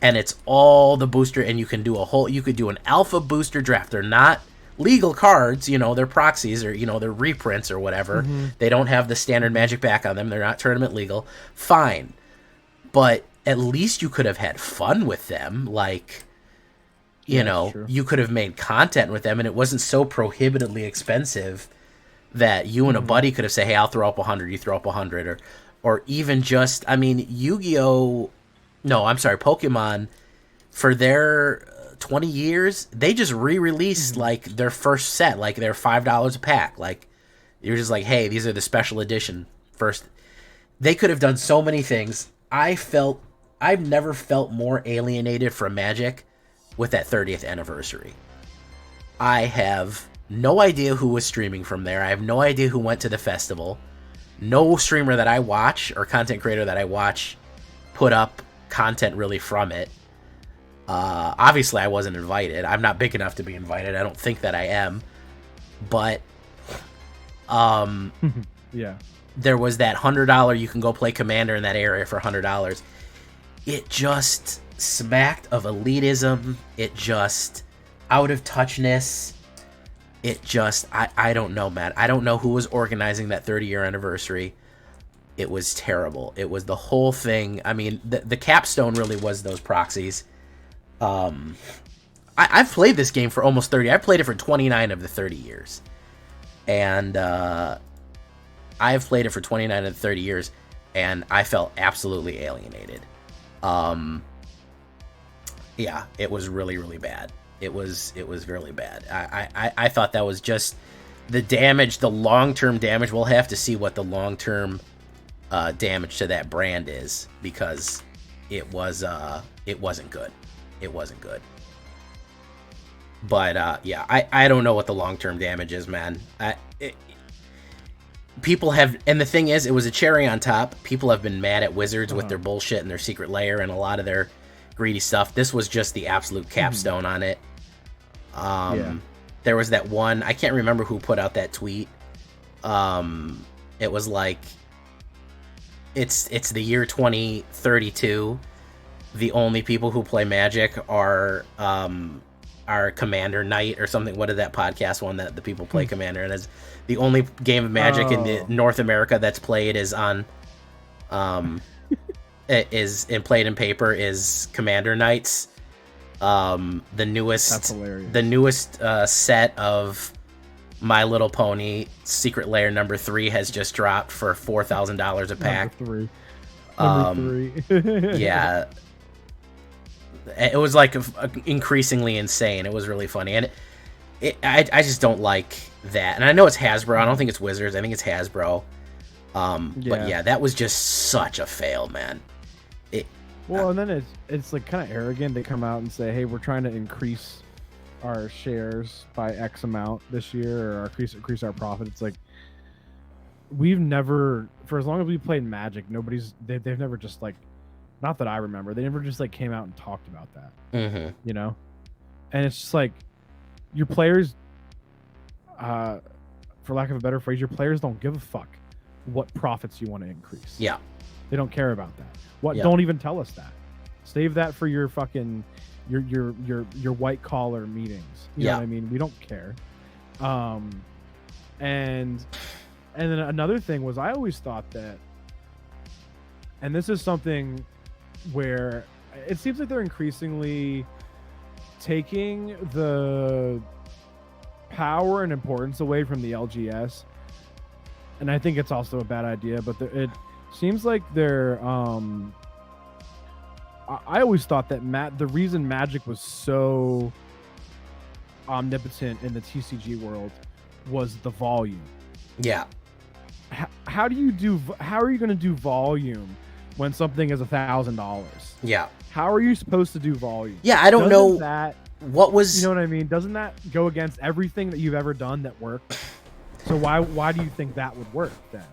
Speaker 1: and it's all the booster, and you can do you could do an alpha booster draft. They're not legal cards, you know, they're proxies, or, you know, they're reprints or whatever. They don't have the standard Magic back on them. They're not tournament legal. Fine. But at least you could have had fun with them. Like, you know, you could have made content with them, and it wasn't so prohibitively expensive that you and a buddy could have said, hey, I'll throw up 100, you throw up 100, or even just, I mean, Pokemon, for their 20 years, they just re-released, like, their first set, like, they're $5 a pack. Like, you're just like, hey, these are the special edition first. They could have done so many things. I've never felt more alienated from Magic with that 30th anniversary. I have no idea who was streaming from there. I have no idea who went to the festival. No streamer that I watch or content creator that I watch put up content really from it. Obviously, I wasn't invited. I'm not big enough to be invited. I don't think that I am. But there was that $100 you can go play Commander in that area for $100. It just smacked of elitism. It just out of touchness. It just, I don't know, man. I don't know who was organizing that 30-year anniversary. It was terrible. It was the whole thing. I mean, the capstone really was those proxies. I've played this game for almost 30. I played it for 29 of the 30 years. And I've played it for 29 of the 30 years, and I felt absolutely alienated. Yeah, it was really, really bad. It was really bad. I thought that was just the damage, the long-term damage. We'll have to see what the long-term damage to that brand is, because it wasn't good. It wasn't good. But yeah, I don't know what the long-term damage is, man. People have, and the thing is, it was a cherry on top. People have been mad at Wizards with their bullshit and their secret lair and a lot of their greedy stuff. This was just the absolute capstone on it. There was that one, I can't remember who put out that tweet. It was like, it's the year 2032. The only people who play Magic are Commander Night or something. What is that podcast one that the people play Commander? And it's the only game of Magic in the North America that's played is on is in played in paper is Commander Nights. The newest set of My Little Pony Secret Lair #3 has just dropped for $4,000 a pack.
Speaker 2: Number three.
Speaker 1: Yeah. It was like increasingly insane. It was really funny. And I just don't like that. And I know it's Hasbro. I don't think it's Wizards. I think it's Hasbro. But yeah, that was just such a fail, man.
Speaker 2: Well, and then it's like kind of arrogant. They come out and say, "Hey, we're trying to increase our shares by X amount this year, or increase our profit." It's like we've never, for as long as we played Magic, they've never just like, not that I remember, they never just like came out and talked about that.
Speaker 1: Mm-hmm.
Speaker 2: You know, and it's just like your players, for lack of a better phrase, your players don't give a fuck what profits you want to increase.
Speaker 1: Yeah,
Speaker 2: they don't care about that.
Speaker 1: Yeah.
Speaker 2: Don't even tell us that. Save that for your fucking your white collar meetings. You know what I mean? We don't care. And then another thing was, I always thought that, and this is something where it seems like they're increasingly taking the power and importance away from the LGS, and I think it's also a bad idea, but it seems like they're I always thought that the reason Magic was so omnipotent in the TCG world was the volume.
Speaker 1: Yeah.
Speaker 2: How are you going to do volume when something is $1,000?
Speaker 1: Yeah.
Speaker 2: How are you supposed to do volume?
Speaker 1: Yeah, I don't know what was.
Speaker 2: You know what I mean? Doesn't that go against everything that you've ever done that worked? So why do you think that would work then?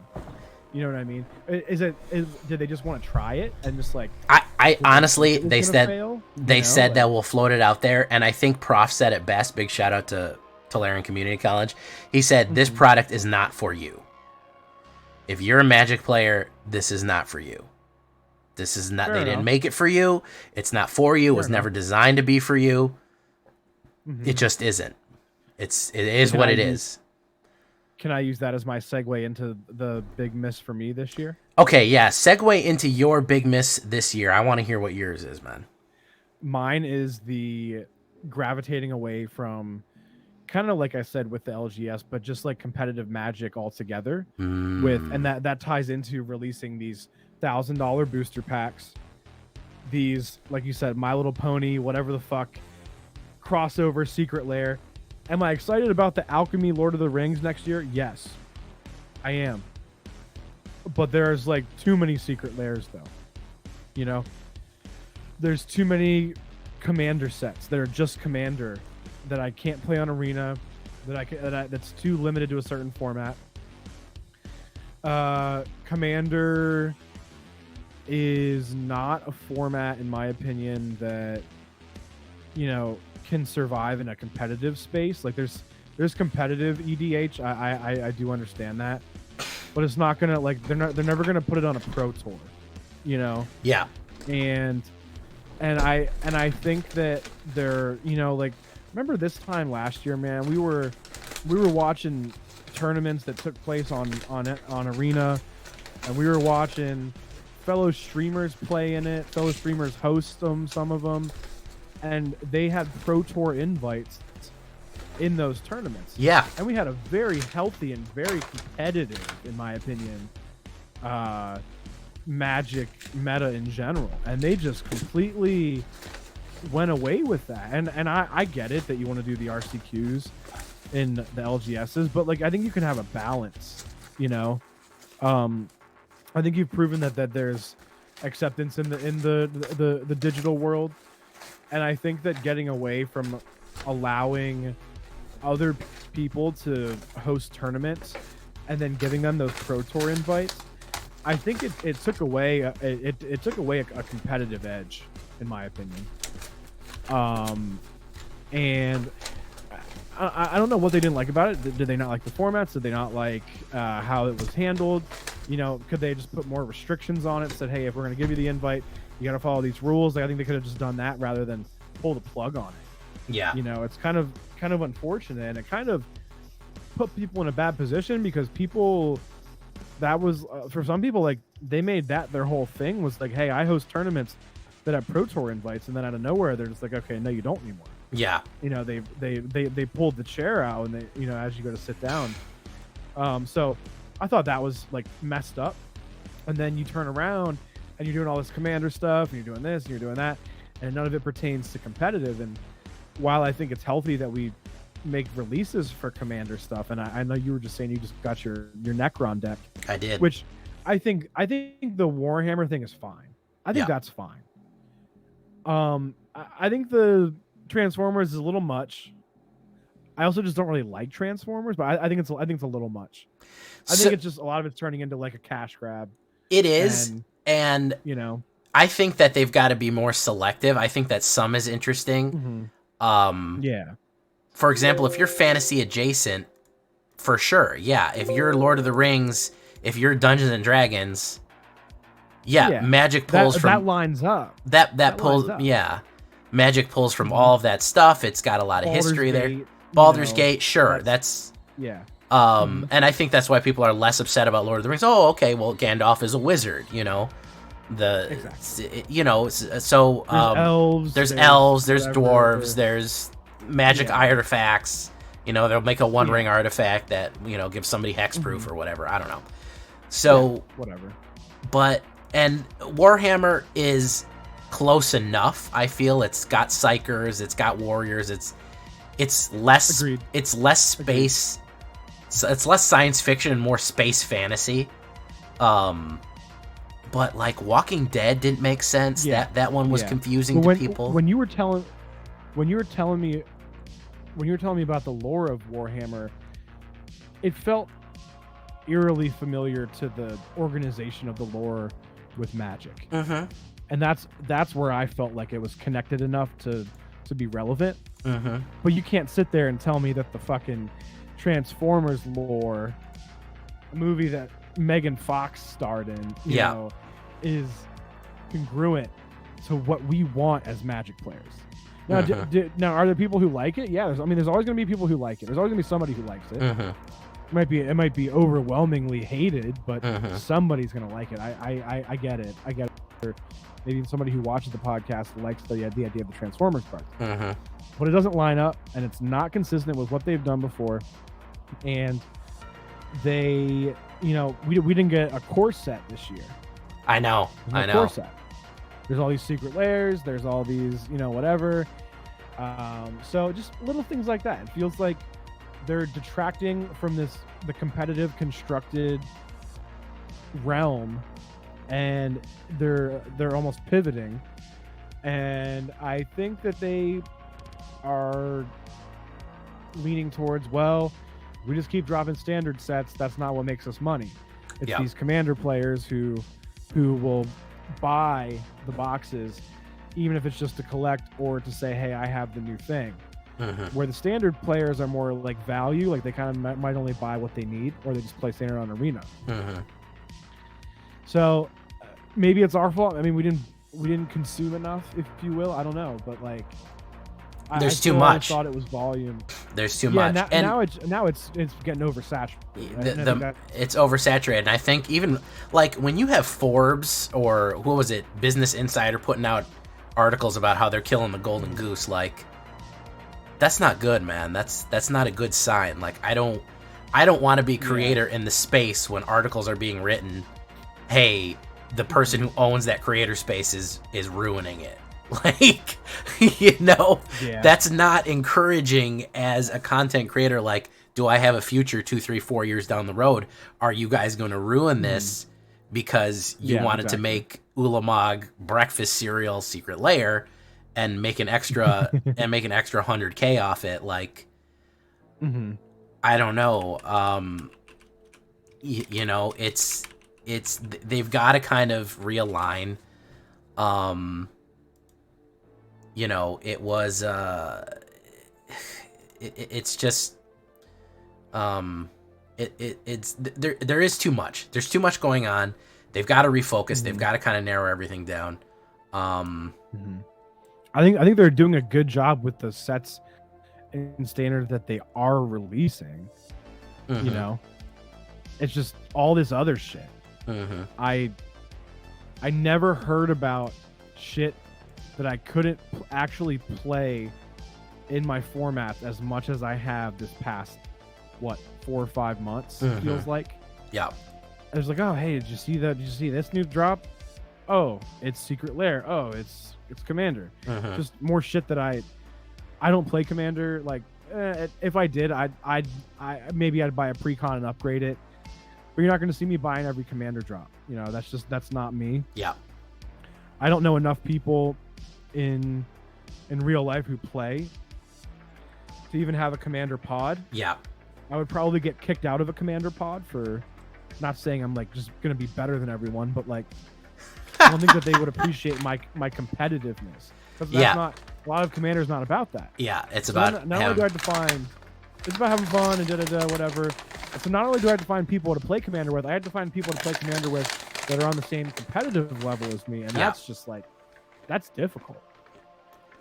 Speaker 2: You know what I mean? Did they just want to try it and just like?
Speaker 1: I honestly, they said
Speaker 2: fail?
Speaker 1: That we'll float it out there, and I think Prof said it best. Big shout out to Tulare Community College. He said this product is not for you. If you're a Magic player, this is not for you. This is not. They didn't make it for you. It's not for you. It was never designed to be for you. Mm-hmm. It just isn't. It is what it is.
Speaker 2: Can I use that as my segue into the big miss for me this year?
Speaker 1: Okay, yeah. Segue into your big miss this year. I want to hear what yours is, man.
Speaker 2: Mine is the gravitating away from, kind of like I said with the LGS, but just like competitive Magic altogether. And that ties into releasing these $1,000 booster packs. These, like you said, My Little Pony, whatever the fuck, crossover Secret Lair. Am I excited about the Alchemy Lord of the Rings next year? Yes, I am. But there's like too many Secret Lairs, though. You know, there's too many Commander sets that are just Commander that I can't play on Arena. That's too limited to a certain format. Commander is not a format, in my opinion, that, you know, can survive in a competitive space. Like there's competitive EDH. I do understand that, but it's not gonna, like, they're never gonna put it on a pro tour, you know.
Speaker 1: Yeah.
Speaker 2: And I think that they're, you know, like, remember this time last year, man, we were watching tournaments that took place on Arena, and we were watching fellow streamers play in it. Fellow streamers host them, some of them. And they had Pro Tour invites in those tournaments.
Speaker 1: Yeah.
Speaker 2: And we had a very healthy and very competitive, in my opinion, Magic meta in general. And they just completely went away with that. And I get it that you want to do the RCQs in the LGSs, but like I think you can have a balance, you know. I think you've proven that there's acceptance in the digital world. And I think that getting away from allowing other people to host tournaments and then giving them those Pro Tour invites, I think it took away a competitive edge, in my opinion. And I don't know what they didn't like about it. Did they not like the formats? Did they not like how it was handled? You know, could they just put more restrictions on it? Said, hey, if we're going to give you the invite, you got to follow these rules. Like, I think they could have just done that rather than pull the plug on it.
Speaker 1: Yeah.
Speaker 2: You know, it's kind of unfortunate, and it kind of put people in a bad position because people, that was for some people, like, they made that their whole thing was like, hey, I host tournaments that have Pro Tour invites, and then out of nowhere they're just like, okay, no, you don't anymore.
Speaker 1: Yeah.
Speaker 2: You know, they pulled the chair out, and they, you know, as you go to sit down. So I thought that was like messed up. And then you turn around and you're doing all this commander stuff, and you're doing this and you're doing that, and none of it pertains to competitive. And while I think it's healthy that we make releases for commander stuff, and I know you were just saying you just got your Necron deck.
Speaker 1: I did.
Speaker 2: Which I think the Warhammer thing is fine. I think that's fine. I think the Transformers is a little much. I also just don't really like Transformers, but I think it's a little much. I think it's just a lot of it's turning into like a cash grab.
Speaker 1: It is, and
Speaker 2: you know,
Speaker 1: I think that they've got to be more selective. I think that some is interesting.
Speaker 2: Yeah.
Speaker 1: For example, if you're fantasy adjacent, for sure, yeah. If you're Lord of the Rings, if you're Dungeons and Dragons, Magic pulls from
Speaker 2: that lines up.
Speaker 1: That pulls, yeah. Magic pulls from all of that stuff. It's got a lot of history there. Baldur's Gate, sure, that's and I think that's why people are less upset about Lord of the Rings. Oh, okay, well, Gandalf is a wizard, you know. You know, so there's elves, there's dwarves, there's magic artifacts. You know, they'll make a One Ring artifact that, you know, gives somebody hexproof or whatever. I don't know. So
Speaker 2: whatever.
Speaker 1: But and Warhammer is close enough. I feel it's got psychers, it's got warriors, it's less it's less space. So it's less science fiction and more space fantasy. But like Walking Dead didn't make sense. That one was confusing to people.
Speaker 2: When you were telling me about the lore of Warhammer, it felt eerily familiar to the organization of the lore with Magic. And that's where I felt like it was connected enough to be relevant. But you can't sit there and tell me that the fucking Transformers lore, a movie that Megan Fox starred in, you know, is congruent to what we want as Magic players. Now, now, are there people who like it? Yeah, there's always going to be people who like it. There's always going to be somebody who likes it. It might be overwhelmingly hated, but somebody's going to like it. I get it. I get it. Or maybe somebody who watches the podcast likes the idea of the Transformers part. But it doesn't line up, and it's not consistent with what they've done before. And they, you know, we didn't get a core set this year.
Speaker 1: I know.
Speaker 2: Core set. There's all these secret layers. There's all these, you know, whatever. So just little things like that. It feels like they're detracting from the competitive constructed realm, and they're almost pivoting. And I think that they are leaning towards, well, we just keep dropping standard sets. That's not what makes us money. It's these commander players who will buy the boxes, even if it's just to collect or to say, hey, I have the new thing. Where the standard players are more like value, like they kind of might only buy what they need, or they just play standard on Arena. So maybe it's our fault. I mean, we didn't consume enough, if you will. I don't know, but like,
Speaker 1: there's too much.
Speaker 2: I thought it was volume.
Speaker 1: There's too much.
Speaker 2: Now it's getting oversaturated. Right?
Speaker 1: It's oversaturated. And I think even like when you have Forbes or who was it, Business Insider putting out articles about how they're killing the golden goose, like that's not good, man. That's not a good sign. Like I don't want to be creator in the space when articles are being written. Hey, the person who owns that creator space is ruining it. Like, you know, that's not encouraging as a content creator. Like, do I have a future 2, 3, 4 years down the road? Are you guys going to ruin this because you wanted to make Ulamog breakfast cereal secret layer and make an extra and make an extra 100K off it? Like, I don't know. You know, it's they've got to kind of realign. You know, it was it's just it's there is too much. There's too much going on. They've got to refocus. They've got to kind of narrow everything down.
Speaker 2: I think they're doing a good job with the sets and standard that they are releasing. You know, it's just all this other shit. I never heard about shit that I couldn't actually play in my format as much as I have this past 4 or 5 months.
Speaker 1: Mhm.
Speaker 2: It feels like.
Speaker 1: Yeah.
Speaker 2: I was like, oh hey, did you see that? Did you see this new drop? Oh, it's Secret Lair. Oh, it's Commander.
Speaker 1: Mhm.
Speaker 2: Just more shit that I don't play Commander. Like, if I did, I maybe I'd buy a precon and upgrade it. But you're not going to see me buying every Commander drop. You know, that's not me.
Speaker 1: Yeah.
Speaker 2: I don't know enough people in real life who play to even have a Commander pod.
Speaker 1: Yeah.
Speaker 2: I would probably get kicked out of a Commander pod for not saying I'm like just going to be better than everyone, but like I don't think that they would appreciate my competitiveness. Because that's not a lot of Commander is not about that.
Speaker 1: Yeah, it's
Speaker 2: So
Speaker 1: about
Speaker 2: not only do I have to find, it's about having fun and whatever. And so not only do I have to find people to play Commander with, I have to find people to play Commander with that are on the same competitive level as me, and that's just like that's difficult.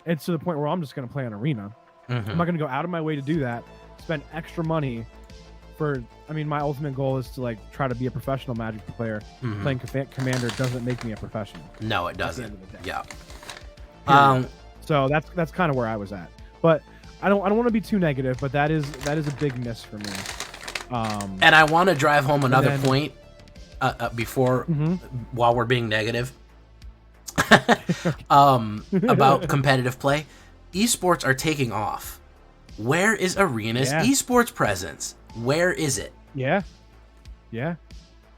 Speaker 2: It's to the point where I'm just going to play an arena. I'm not going to go out of my way to do that. Spend extra money for. I mean, my ultimate goal is to like try to be a professional Magic player. Playing Commander doesn't make me a professional.
Speaker 1: No, it doesn't. Yeah.
Speaker 2: So that's kind of where I was at. But I don't want to be too negative, but that is a big miss for me.
Speaker 1: And I want to drive home another point before while we're being negative about competitive play. Esports are taking off. Where is Arena's esports presence? Where is it?
Speaker 2: Yeah.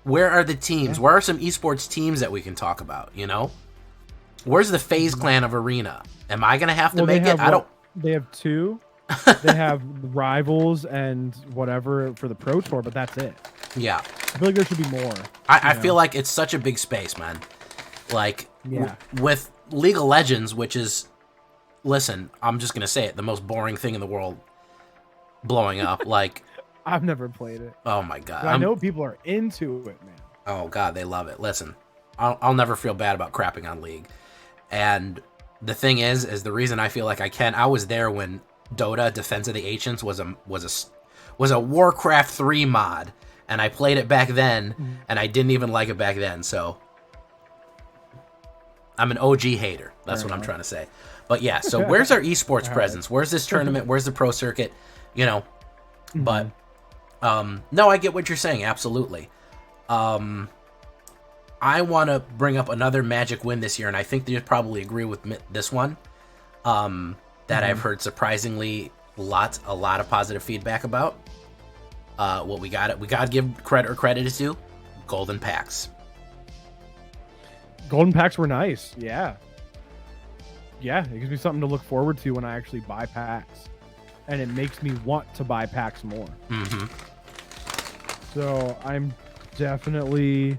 Speaker 1: Where are the teams? Where are some esports teams that we can talk about? You know, where's the FaZe Clan of Arena? Am I gonna have to make it? I don't.
Speaker 2: They have 2. They have Rivals and whatever for the Pro Tour, but that's it.
Speaker 1: Yeah.
Speaker 2: I feel like there should be more.
Speaker 1: I feel like it's such a big space, man. Like with League of Legends, which is, listen, I'm just gonna say it, the most boring thing in the world, blowing up. Like,
Speaker 2: I've never played it.
Speaker 1: Oh my god!
Speaker 2: I know people are into it, man.
Speaker 1: Oh god, they love it. Listen, I'll never feel bad about crapping on League, and the thing is the reason I feel like I can. I was there when Dota Defense of the Ancients was a Warcraft 3 mod, and I played it back then, and I didn't even like it back then. So I'm an OG hater. That's what I'm trying to say. But yeah, so where's our esports presence? Where's this tournament? Where's the pro circuit? You know, but no, I get what you're saying. Absolutely. I want to bring up another Magic win this year, and I think you'd probably agree with this one. That I've heard surprisingly a lot of positive feedback about. What we got to give credit where credit is due. Golden packs.
Speaker 2: Golden packs were nice. Yeah, it gives me something to look forward to when I actually buy packs, and it makes me want to buy packs more. So I'm definitely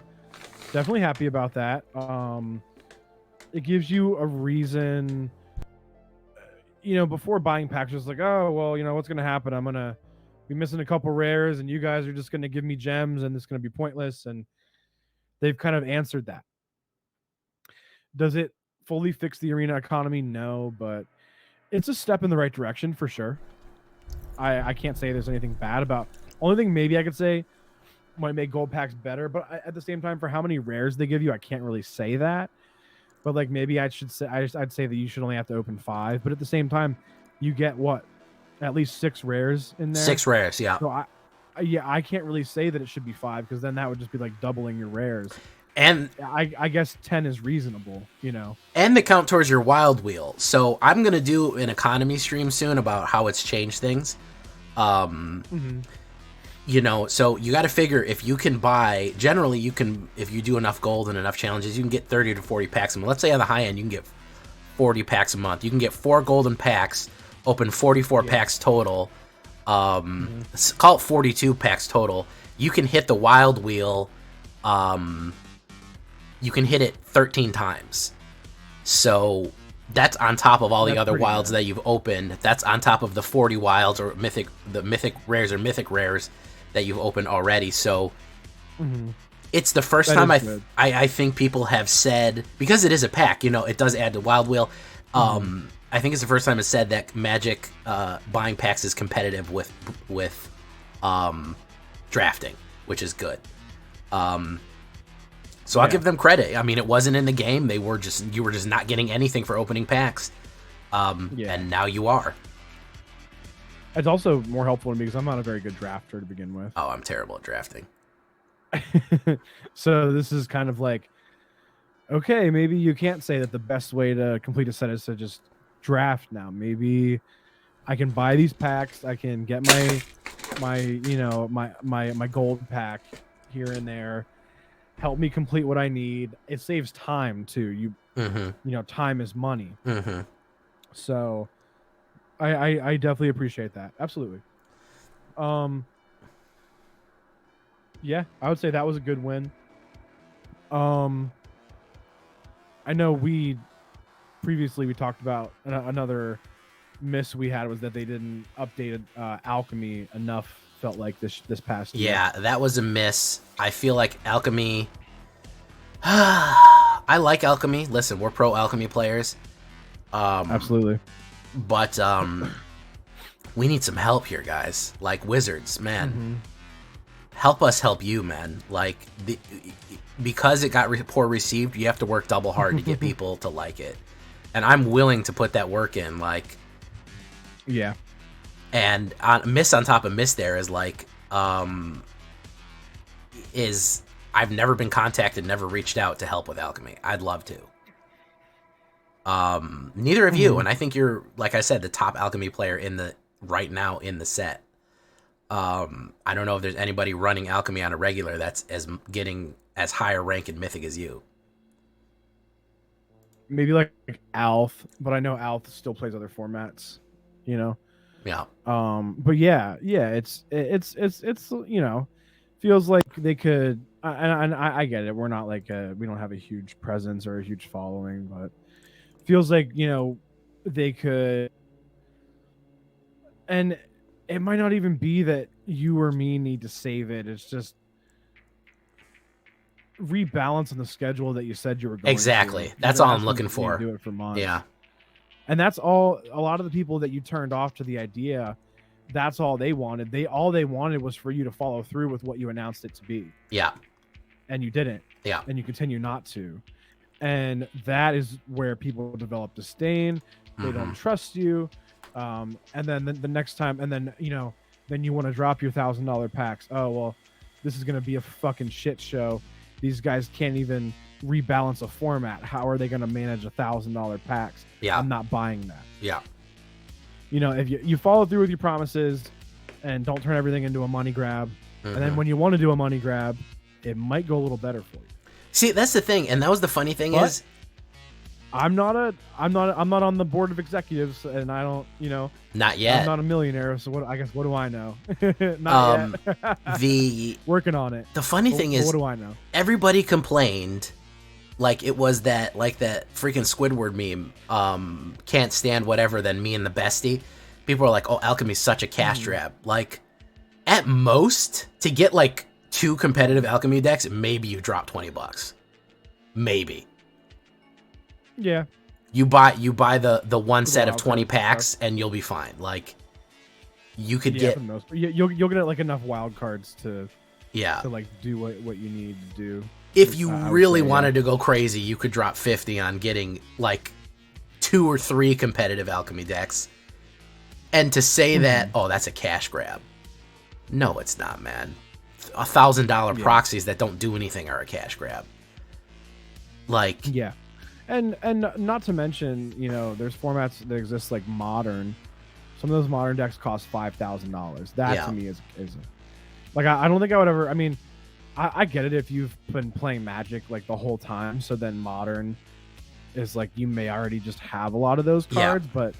Speaker 2: happy about that. It gives you a reason. You know, before buying packs, it's like, oh well, you know what's gonna happen? I'm gonna be missing a couple rares, and you guys are just gonna give me gems, and it's gonna be pointless. And they've kind of answered that. Does it fully fix the arena economy? No, but it's a step in the right direction for sure. I can't say there's anything bad about. Only thing maybe I could say might make gold packs better, but at the same time, for how many rares they give you, I can't really say that. But like maybe I should say I'd say that you should only have to open 5, but at the same time, you get what, at least 6 rares in there.
Speaker 1: 6 rares, yeah.
Speaker 2: So I can't really say that it should be 5 because then that would just be like doubling your rares.
Speaker 1: And
Speaker 2: I guess 10 is reasonable, you know.
Speaker 1: And the count towards your wild wheel. So I'm gonna do an economy stream soon about how it's changed things. You know, so you got to figure if you can buy. Generally, you can, if you do enough gold and enough challenges, you can get 30 to 40 packs a month. Let's say on the high end, you can get 40 packs a month. You can get 4 golden packs, open 44 packs total. Call it 42 packs total. You can hit the wild wheel. You can hit it 13 times. So that's on top of all the other wilds that you've opened. That's on top of the 40 wilds or the mythic rares or mythic rares that you've opened already. So it's the first time I think people have said, because it is a pack, you know, it does add to wild wheel. I think it's the first time it's said that Magic buying packs is competitive with drafting, which is good. So I'll give them credit. I mean, it wasn't in the game. You were just not getting anything for opening packs. And now you are.
Speaker 2: It's also more helpful to me because I'm not a very good drafter to begin with.
Speaker 1: Oh, I'm terrible at drafting.
Speaker 2: So this is kind of like, okay, maybe you can't say that the best way to complete a set is to just draft now. Maybe I can buy these packs. I can get my gold pack here and there. Help me complete what I need. It saves time too. Time is money. So I definitely appreciate that. Absolutely. Yeah, I would say that was a good win. I know we talked about another miss we had was that they didn't update Alchemy enough. Felt like this past year.
Speaker 1: Yeah, that was a miss. I feel like Alchemy. I like Alchemy. Listen, we're pro Alchemy players.
Speaker 2: Absolutely.
Speaker 1: But we need some help here, guys. Like Wizards, man. Help us help you, man. Like because it got poor received, you have to work double hard to get people to like it. And I'm willing to put that work in. Like,
Speaker 2: yeah.
Speaker 1: And miss on top of miss there is like I've never been contacted, never reached out to help with Alchemy. I'd love to. Neither of you, and I think you're, like I said, the top Alchemy player right now in the set. I don't know if there's anybody running Alchemy on a regular that's getting as high a rank in Mythic as you.
Speaker 2: Maybe like Alf, but I know Alf still plays other formats, you know.
Speaker 1: Yeah.
Speaker 2: But yeah, it's feels like they could. And I get it. We're not like we don't have a huge presence or a huge following, but feels like they could. And it might not even be that you or me need to save it. It's just rebalance on the schedule that you said you were going
Speaker 1: exactly.
Speaker 2: To.
Speaker 1: That's all I'm looking for.
Speaker 2: Do it for months.
Speaker 1: Yeah.
Speaker 2: And that's all. A lot of the people that you turned off to the idea, that's all they wanted. All they wanted was for you to follow through with what you announced it to be.
Speaker 1: Yeah.
Speaker 2: And you didn't.
Speaker 1: Yeah.
Speaker 2: And you continue not to. And that is where people develop disdain. They don't trust you. And then the next time, and then then you want to drop your $1,000 packs. Oh well, this is gonna be a fucking shit show. These guys can't even rebalance a format. How are they going to manage $1,000 packs?
Speaker 1: Yeah.
Speaker 2: I'm not buying that.
Speaker 1: Yeah.
Speaker 2: If you follow through with your promises and don't turn everything into a money grab, and then when you want to do a money grab, it might go a little better for you.
Speaker 1: See, that's the thing, and that was the funny thing is,
Speaker 2: I'm not on the board of executives, and I don't,
Speaker 1: not yet.
Speaker 2: I'm not a millionaire, so what do I know? Not yet. Working on it.
Speaker 1: The funny thing is,
Speaker 2: what do I know?
Speaker 1: Everybody complained, like it was that freaking Squidward meme. Can't stand whatever than me and the bestie. People are like, oh, Alchemy's such a cash grab. Like, at most, to get like 2 competitive Alchemy decks, maybe you drop $20. Maybe.
Speaker 2: Yeah.
Speaker 1: You buy the one set of 20 packs and you'll be fine. Like, you could get
Speaker 2: you'll get like enough wild cards to like do what you need to do.
Speaker 1: If you really wanted to go crazy, you could drop 50 on getting like 2 or 3 competitive Alchemy decks. And to say that, oh, that's a cash grab. No, it's not, man. $1,000 proxies that don't do anything are a cash grab. Like,
Speaker 2: yeah. And not to mention, there's formats that exist like Modern. Some of those Modern decks cost $5,000. That to me is like, I don't think I would ever. I mean, I get it if you've been playing Magic like the whole time. So then Modern is like, you may already just have a lot of those cards, but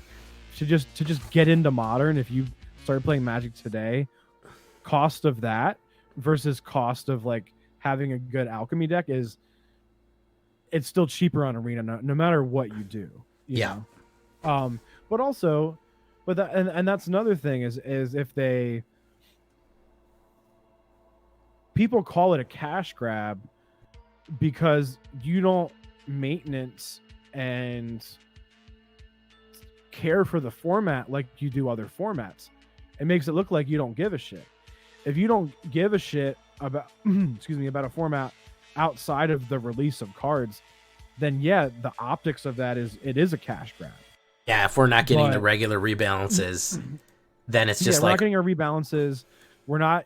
Speaker 2: to just get into Modern, if you started playing Magic today, cost of that versus cost of like having a good Alchemy deck is. It's still cheaper on Arena, no matter what you do. You know? But also, and that's another thing is if people call it a cash grab because you don't maintenance and care for the format like you do other formats. It makes it look like you don't give a shit. If you don't give a shit about about a format outside of the release of cards, then the optics of that is a cash grab.
Speaker 1: Yeah, if we're not getting the regular rebalances, then it's
Speaker 2: Yeah,
Speaker 1: just
Speaker 2: we're not
Speaker 1: like,
Speaker 2: getting our rebalances. We're not,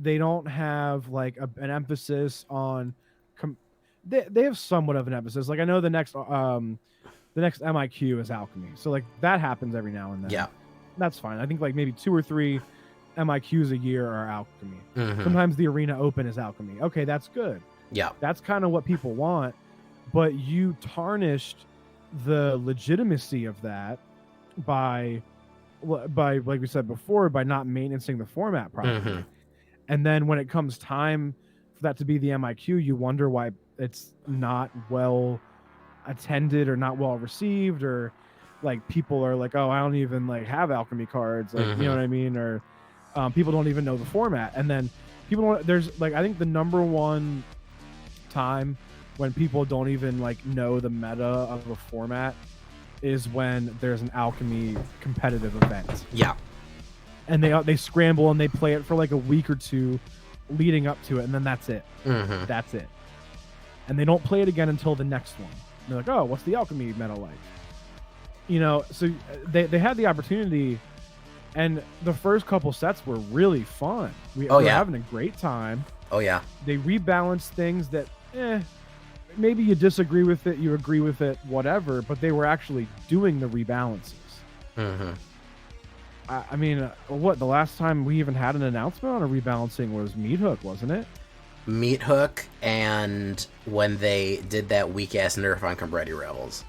Speaker 2: they don't have like an emphasis on. They have somewhat of an emphasis. Like I know the next MIQ is Alchemy, so like that happens every now and then.
Speaker 1: yeah.
Speaker 2: That's fine. I think like maybe 2 or 3 MIQs a year are Alchemy.
Speaker 1: Mm-hmm.
Speaker 2: Sometimes the Arena Open is Alchemy. Okay, that's good.
Speaker 1: Yeah.
Speaker 2: That's kind of what people want, but you tarnished the legitimacy of that by like we said before, by not maintaining the format properly.
Speaker 1: Mm-hmm.
Speaker 2: And then when it comes time for that to be the MIQ, you wonder why it's not well attended or not well received, or like people are like, oh, I don't even like have Alchemy cards, like you know what I mean, or people don't even know the format. And then there's like, I think the number one time when people don't even like know the meta of a format is when there's an Alchemy competitive event.
Speaker 1: Yeah.
Speaker 2: And they scramble and they play it for like a week or two leading up to it, and then that's it.
Speaker 1: Mm-hmm.
Speaker 2: That's it. And they don't play it again until the next one. They're like, oh, what's the Alchemy meta like? So they had the opportunity, and the first couple sets were really fun. We were having a great time.
Speaker 1: Oh yeah.
Speaker 2: They rebalanced things that, maybe you disagree with it, you agree with it, whatever, but they were actually doing the rebalances.
Speaker 1: Mm-hmm.
Speaker 2: I mean, the last time we even had an announcement on a rebalancing was Meat Hook, wasn't it?
Speaker 1: Meat Hook, and when they did that weak ass nerf on Combretti Rebels.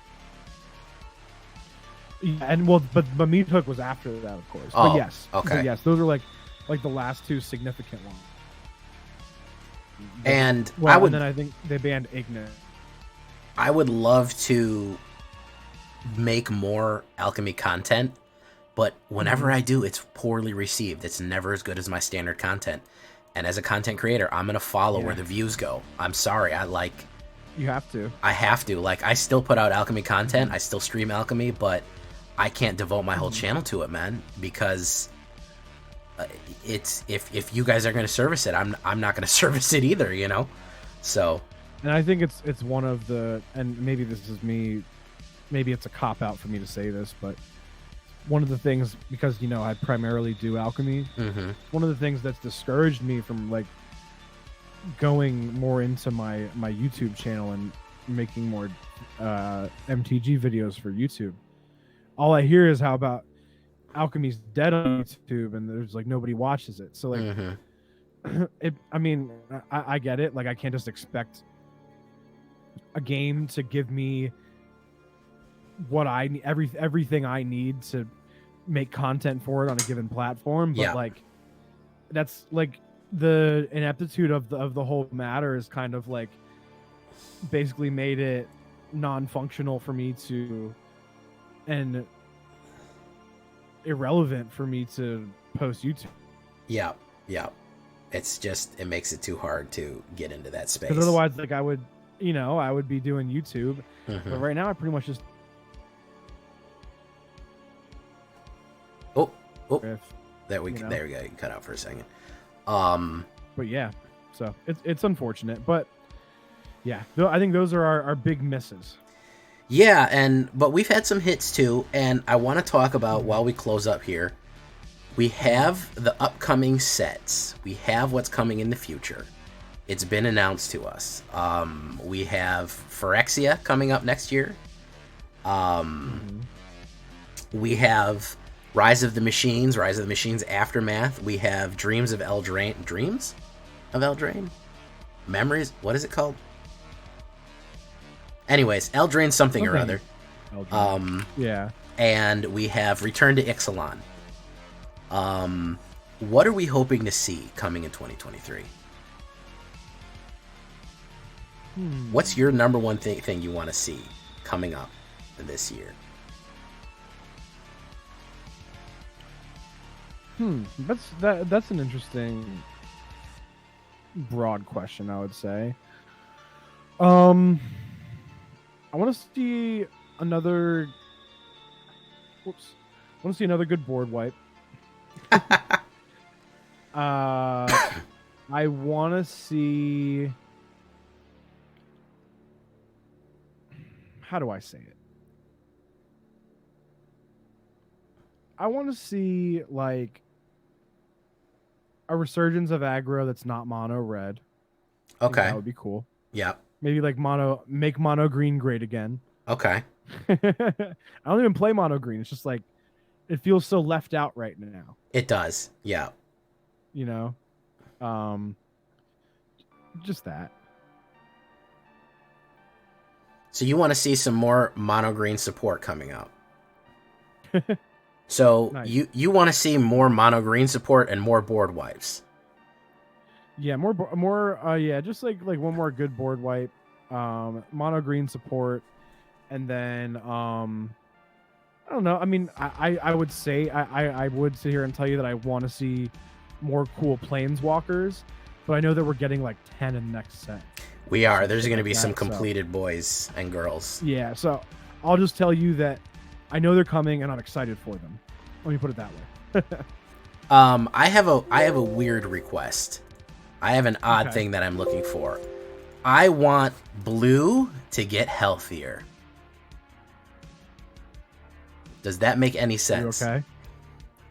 Speaker 2: Yeah, and but Meat Hook was after that, of course.
Speaker 1: Oh,
Speaker 2: but yes,
Speaker 1: okay.
Speaker 2: But yes, those are like the last 2 significant ones.
Speaker 1: And
Speaker 2: and then I think they banned Ignis.
Speaker 1: I would love to make more Alchemy content, but whenever I do, it's poorly received. It's never as good as my standard content. And as a content creator, I'm going to follow where the views go. I'm sorry.
Speaker 2: You have to.
Speaker 1: I have to. Like, I still put out Alchemy content. I still stream Alchemy, but I can't devote my whole channel to it, man, because it's if you guys are going to service it, I'm not going to service it either, So,
Speaker 2: and I think it's one of the, and maybe this is me, maybe it's a cop out for me to say this, but one of the things, because I primarily do Alchemy, one of the things that's discouraged me from like going more into my YouTube channel and making more MTG videos for YouTube, all I hear is how about Alchemy's dead on YouTube and there's like nobody watches it. So like I get it. Like I can't just expect a game to give me what I need, everything I need to make content for it on a given platform. But like that's like the ineptitude of the whole matter is kind of like basically made it non-functional for me to, and irrelevant for me to post YouTube.
Speaker 1: Yeah. It's just, it makes it too hard to get into that space.
Speaker 2: Because otherwise, like I would be doing YouTube, but right now I pretty much just.
Speaker 1: There we go. You cut out for a second.
Speaker 2: But yeah, so it's unfortunate, but yeah, I think those are our big misses.
Speaker 1: Yeah, but we've had some hits too, and I want to talk about, while we close up here, we have the upcoming sets. We have what's coming in the future. It's been announced to us. We have Phyrexia coming up next year. We have Rise of the Machines Aftermath. We have Dreams of Eldraine? Memories? What is it called? Anyways, Eldraine something or other.
Speaker 2: Yeah.
Speaker 1: And we have Return to Ixalan. What are we hoping to see coming in 2023? What's your number one thing you want to see coming up this year?
Speaker 2: That's an interesting broad question, I would say. I want to see another good board wipe. I want to see, how do I say it? I want to see like a resurgence of aggro that's not mono red. I think
Speaker 1: Okay.
Speaker 2: that would be cool.
Speaker 1: Yep.
Speaker 2: Maybe like make mono green great again.
Speaker 1: Okay.
Speaker 2: I don't even play mono green. It's just like it feels so left out right now.
Speaker 1: It does. Yeah.
Speaker 2: You know, um, just that.
Speaker 1: So you want to see some more mono green support coming out. So
Speaker 2: Nice.
Speaker 1: you want to see more mono green support and more board wipes.
Speaker 2: Yeah, just like one more good board wipe, mono green support, and then I don't know. I mean, I would say I would sit here and tell you that I want to see more cool planeswalkers, but I know that we're getting like 10 in the next set.
Speaker 1: We are. There's going to be some completed boys and girls.
Speaker 2: Yeah, so I'll just tell you that I know they're coming and I'm excited for them. Let me put it that way.
Speaker 1: I have a weird request. I have an odd thing that I'm looking for. I want blue to get healthier. Does that make any sense?
Speaker 2: Okay.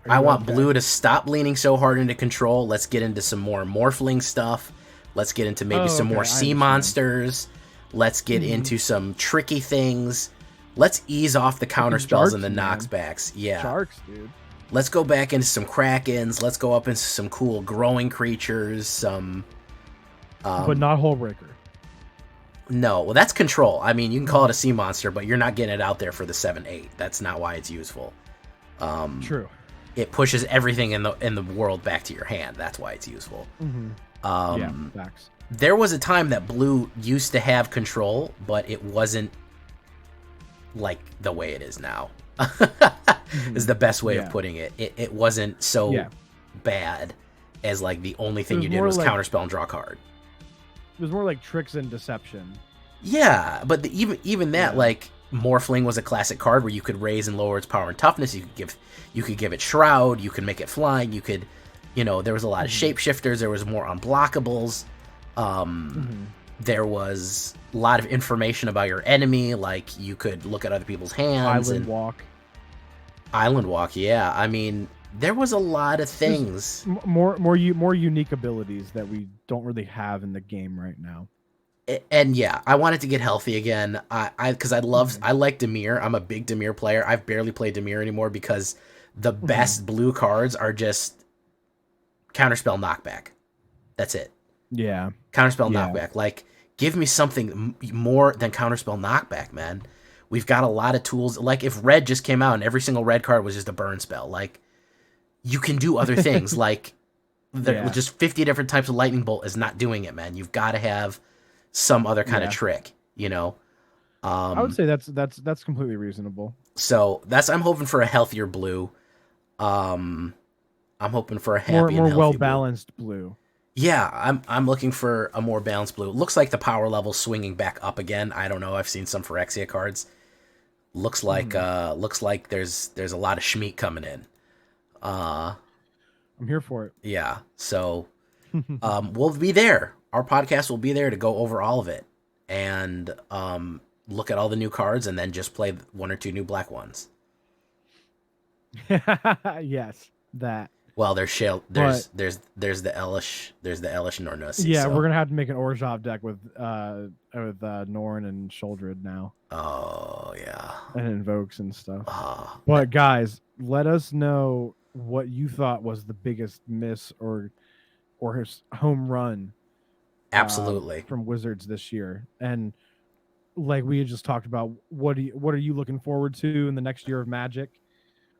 Speaker 1: I want blue to stop leaning so hard into control. Let's get into some more morphling stuff. Let's get into maybe some more sea monsters. Let's get into some tricky things. Let's ease off the counterspells and the knockbacks. Yeah.
Speaker 2: Sharks, dude.
Speaker 1: Let's go back into some Krakens. Let's go up into some cool growing creatures. Some,
Speaker 2: but not Hullbreaker.
Speaker 1: No, well, that's control. I mean, you can call it a sea monster, but you're not getting it out there for the 7/8. That's not why it's useful.
Speaker 2: True.
Speaker 1: It pushes everything in the world back to your hand. That's why it's useful.
Speaker 2: Yeah, facts.
Speaker 1: There was a time that blue used to have control, but it wasn't like the way it is now. Is the best way of putting it. It wasn't so bad as like the only thing you did was counterspell and draw a card.
Speaker 2: It was more like tricks and deception.
Speaker 1: Yeah, but even that, like Morphling was a classic card where you could raise and lower its power and toughness. You could give it Shroud. You could make it flying. You could, there was a lot of shapeshifters. There was more unblockables. There was a lot of information about your enemy. Like you could look at other people's hands. Island Walk. Yeah. I mean, there was a lot of things.
Speaker 2: More unique abilities that we don't really have in the game right now.
Speaker 1: And yeah, I wanted to get healthy again. Because I like Dimir. I'm a big Dimir player. I've barely played Dimir anymore because the best blue cards are just counterspell knockback. That's it.
Speaker 2: Yeah.
Speaker 1: Counterspell knockback. Like, give me something more than counterspell knockback, man. We've got a lot of tools. Like, if red just came out and every single red card was just a burn spell, like, you can do other things. Like, just 50 different types of lightning bolt is not doing it, man. You've got to have some other kind of trick, I
Speaker 2: would say that's completely reasonable.
Speaker 1: So I'm hoping for a healthier blue. I'm hoping for a happy
Speaker 2: more
Speaker 1: and
Speaker 2: well balanced blue.
Speaker 1: Yeah, I'm looking for a more balanced blue. It looks like the power level's swinging back up again. I don't know. I've seen some Phyrexia cards. Looks like there's a lot of Schmeat coming in.
Speaker 2: I'm here for it.
Speaker 1: Yeah. So we'll be there. Our podcast will be there to go over all of it and look at all the new cards and then just play one or two new black ones.
Speaker 2: Yes, that.
Speaker 1: Well, there's the Elish, Nornusi.
Speaker 2: Yeah, we're gonna have to make an Orzhov deck with Norn and Sholdred now.
Speaker 1: Oh yeah,
Speaker 2: and invokes and stuff. But guys, let us know what you thought was the biggest miss or his home run.
Speaker 1: Absolutely.
Speaker 2: From Wizards this year, and like we had just talked about, what are you looking forward to in the next year of Magic?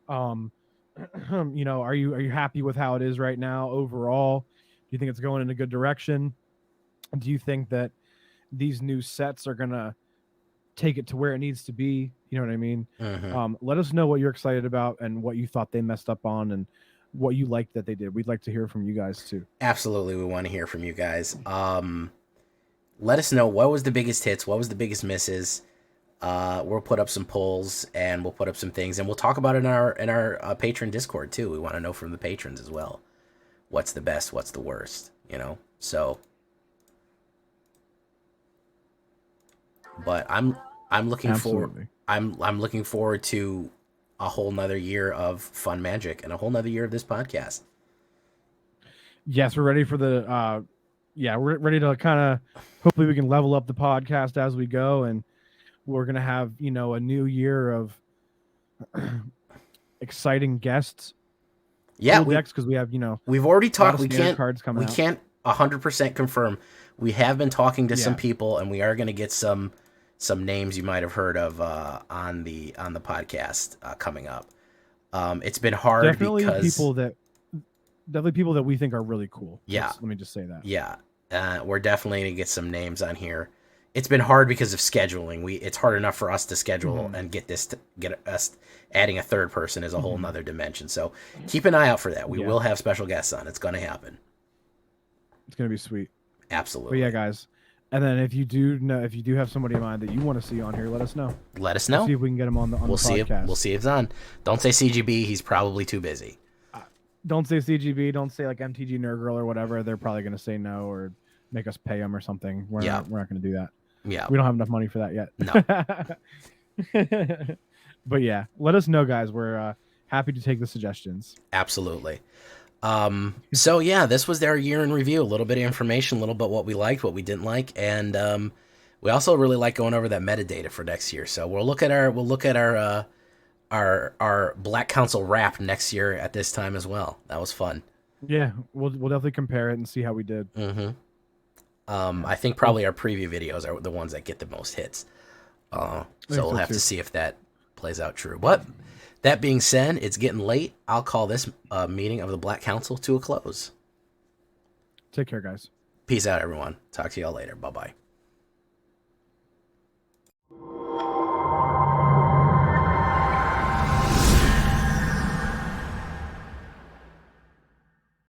Speaker 2: Are you happy with how it is right now overall? Do you think it's going in a good direction? Do you think that these new sets are gonna take it to where it needs to be? You know what I mean? Let us know what you're excited about and what you thought they messed up on and what you liked that they did. We'd like to hear from you guys too.
Speaker 1: Absolutely, we want to hear from you guys. Let us know what was the biggest hits, what was the biggest misses. We'll put up some polls and we'll put up some things and we'll talk about it in our patron Discord too. We want to know from the patrons as well. What's the best? What's the worst? So. But I'm looking forward. I'm looking forward to a whole nother year of fun Magic and a whole nother year of this podcast.
Speaker 2: Yes, we're ready for the we're ready to kind of hopefully we can level up the podcast as we go, and we're gonna have a new year of exciting guests.
Speaker 1: Yeah,
Speaker 2: because we have
Speaker 1: we've already talked. We
Speaker 2: cards coming out.
Speaker 1: can't 100% confirm. We have been talking to some people, and we are going to get some names you might have heard of on the podcast coming up. It's been hard
Speaker 2: definitely
Speaker 1: because
Speaker 2: people that we think are really cool.
Speaker 1: Yeah,
Speaker 2: let me just say that.
Speaker 1: Yeah, we're definitely going to get some names on here. It's been hard because of scheduling. It's hard enough for us to schedule and get us adding a third person is a whole nother dimension. So keep an eye out for that. We will have special guests on. It's going to happen. It's
Speaker 2: going to be sweet.
Speaker 1: Absolutely.
Speaker 2: But yeah, guys. And then if you do have somebody in mind that you want to see on here, let us know.
Speaker 1: Let us know.
Speaker 2: We'll see if we can get him on the podcast.
Speaker 1: We'll see if it's on. Don't say CGB. He's probably too busy.
Speaker 2: Don't say CGB. Don't say like MTG Nerd Girl or whatever. They're probably going to say no or make us pay them or something. We're not going to do that.
Speaker 1: Yeah.
Speaker 2: We don't have enough money for that yet.
Speaker 1: No.
Speaker 2: But yeah, let us know, guys. We're happy to take the suggestions.
Speaker 1: Absolutely. So yeah, this was our year in review. A little bit of information, a little bit what we liked, what we didn't like, and we also really like going over that metadata for next year. So we'll look at our Black Council wrap next year at this time as well. That was fun.
Speaker 2: Yeah, we'll definitely compare it and see how we did.
Speaker 1: Mm-hmm. I think probably our preview videos are the ones that get the most hits. So we'll have to see if that plays out true. But that being said, it's getting late. I'll call this meeting of the Black Council to a close.
Speaker 2: Take care, guys.
Speaker 1: Peace out, everyone. Talk to y'all later. Bye-bye.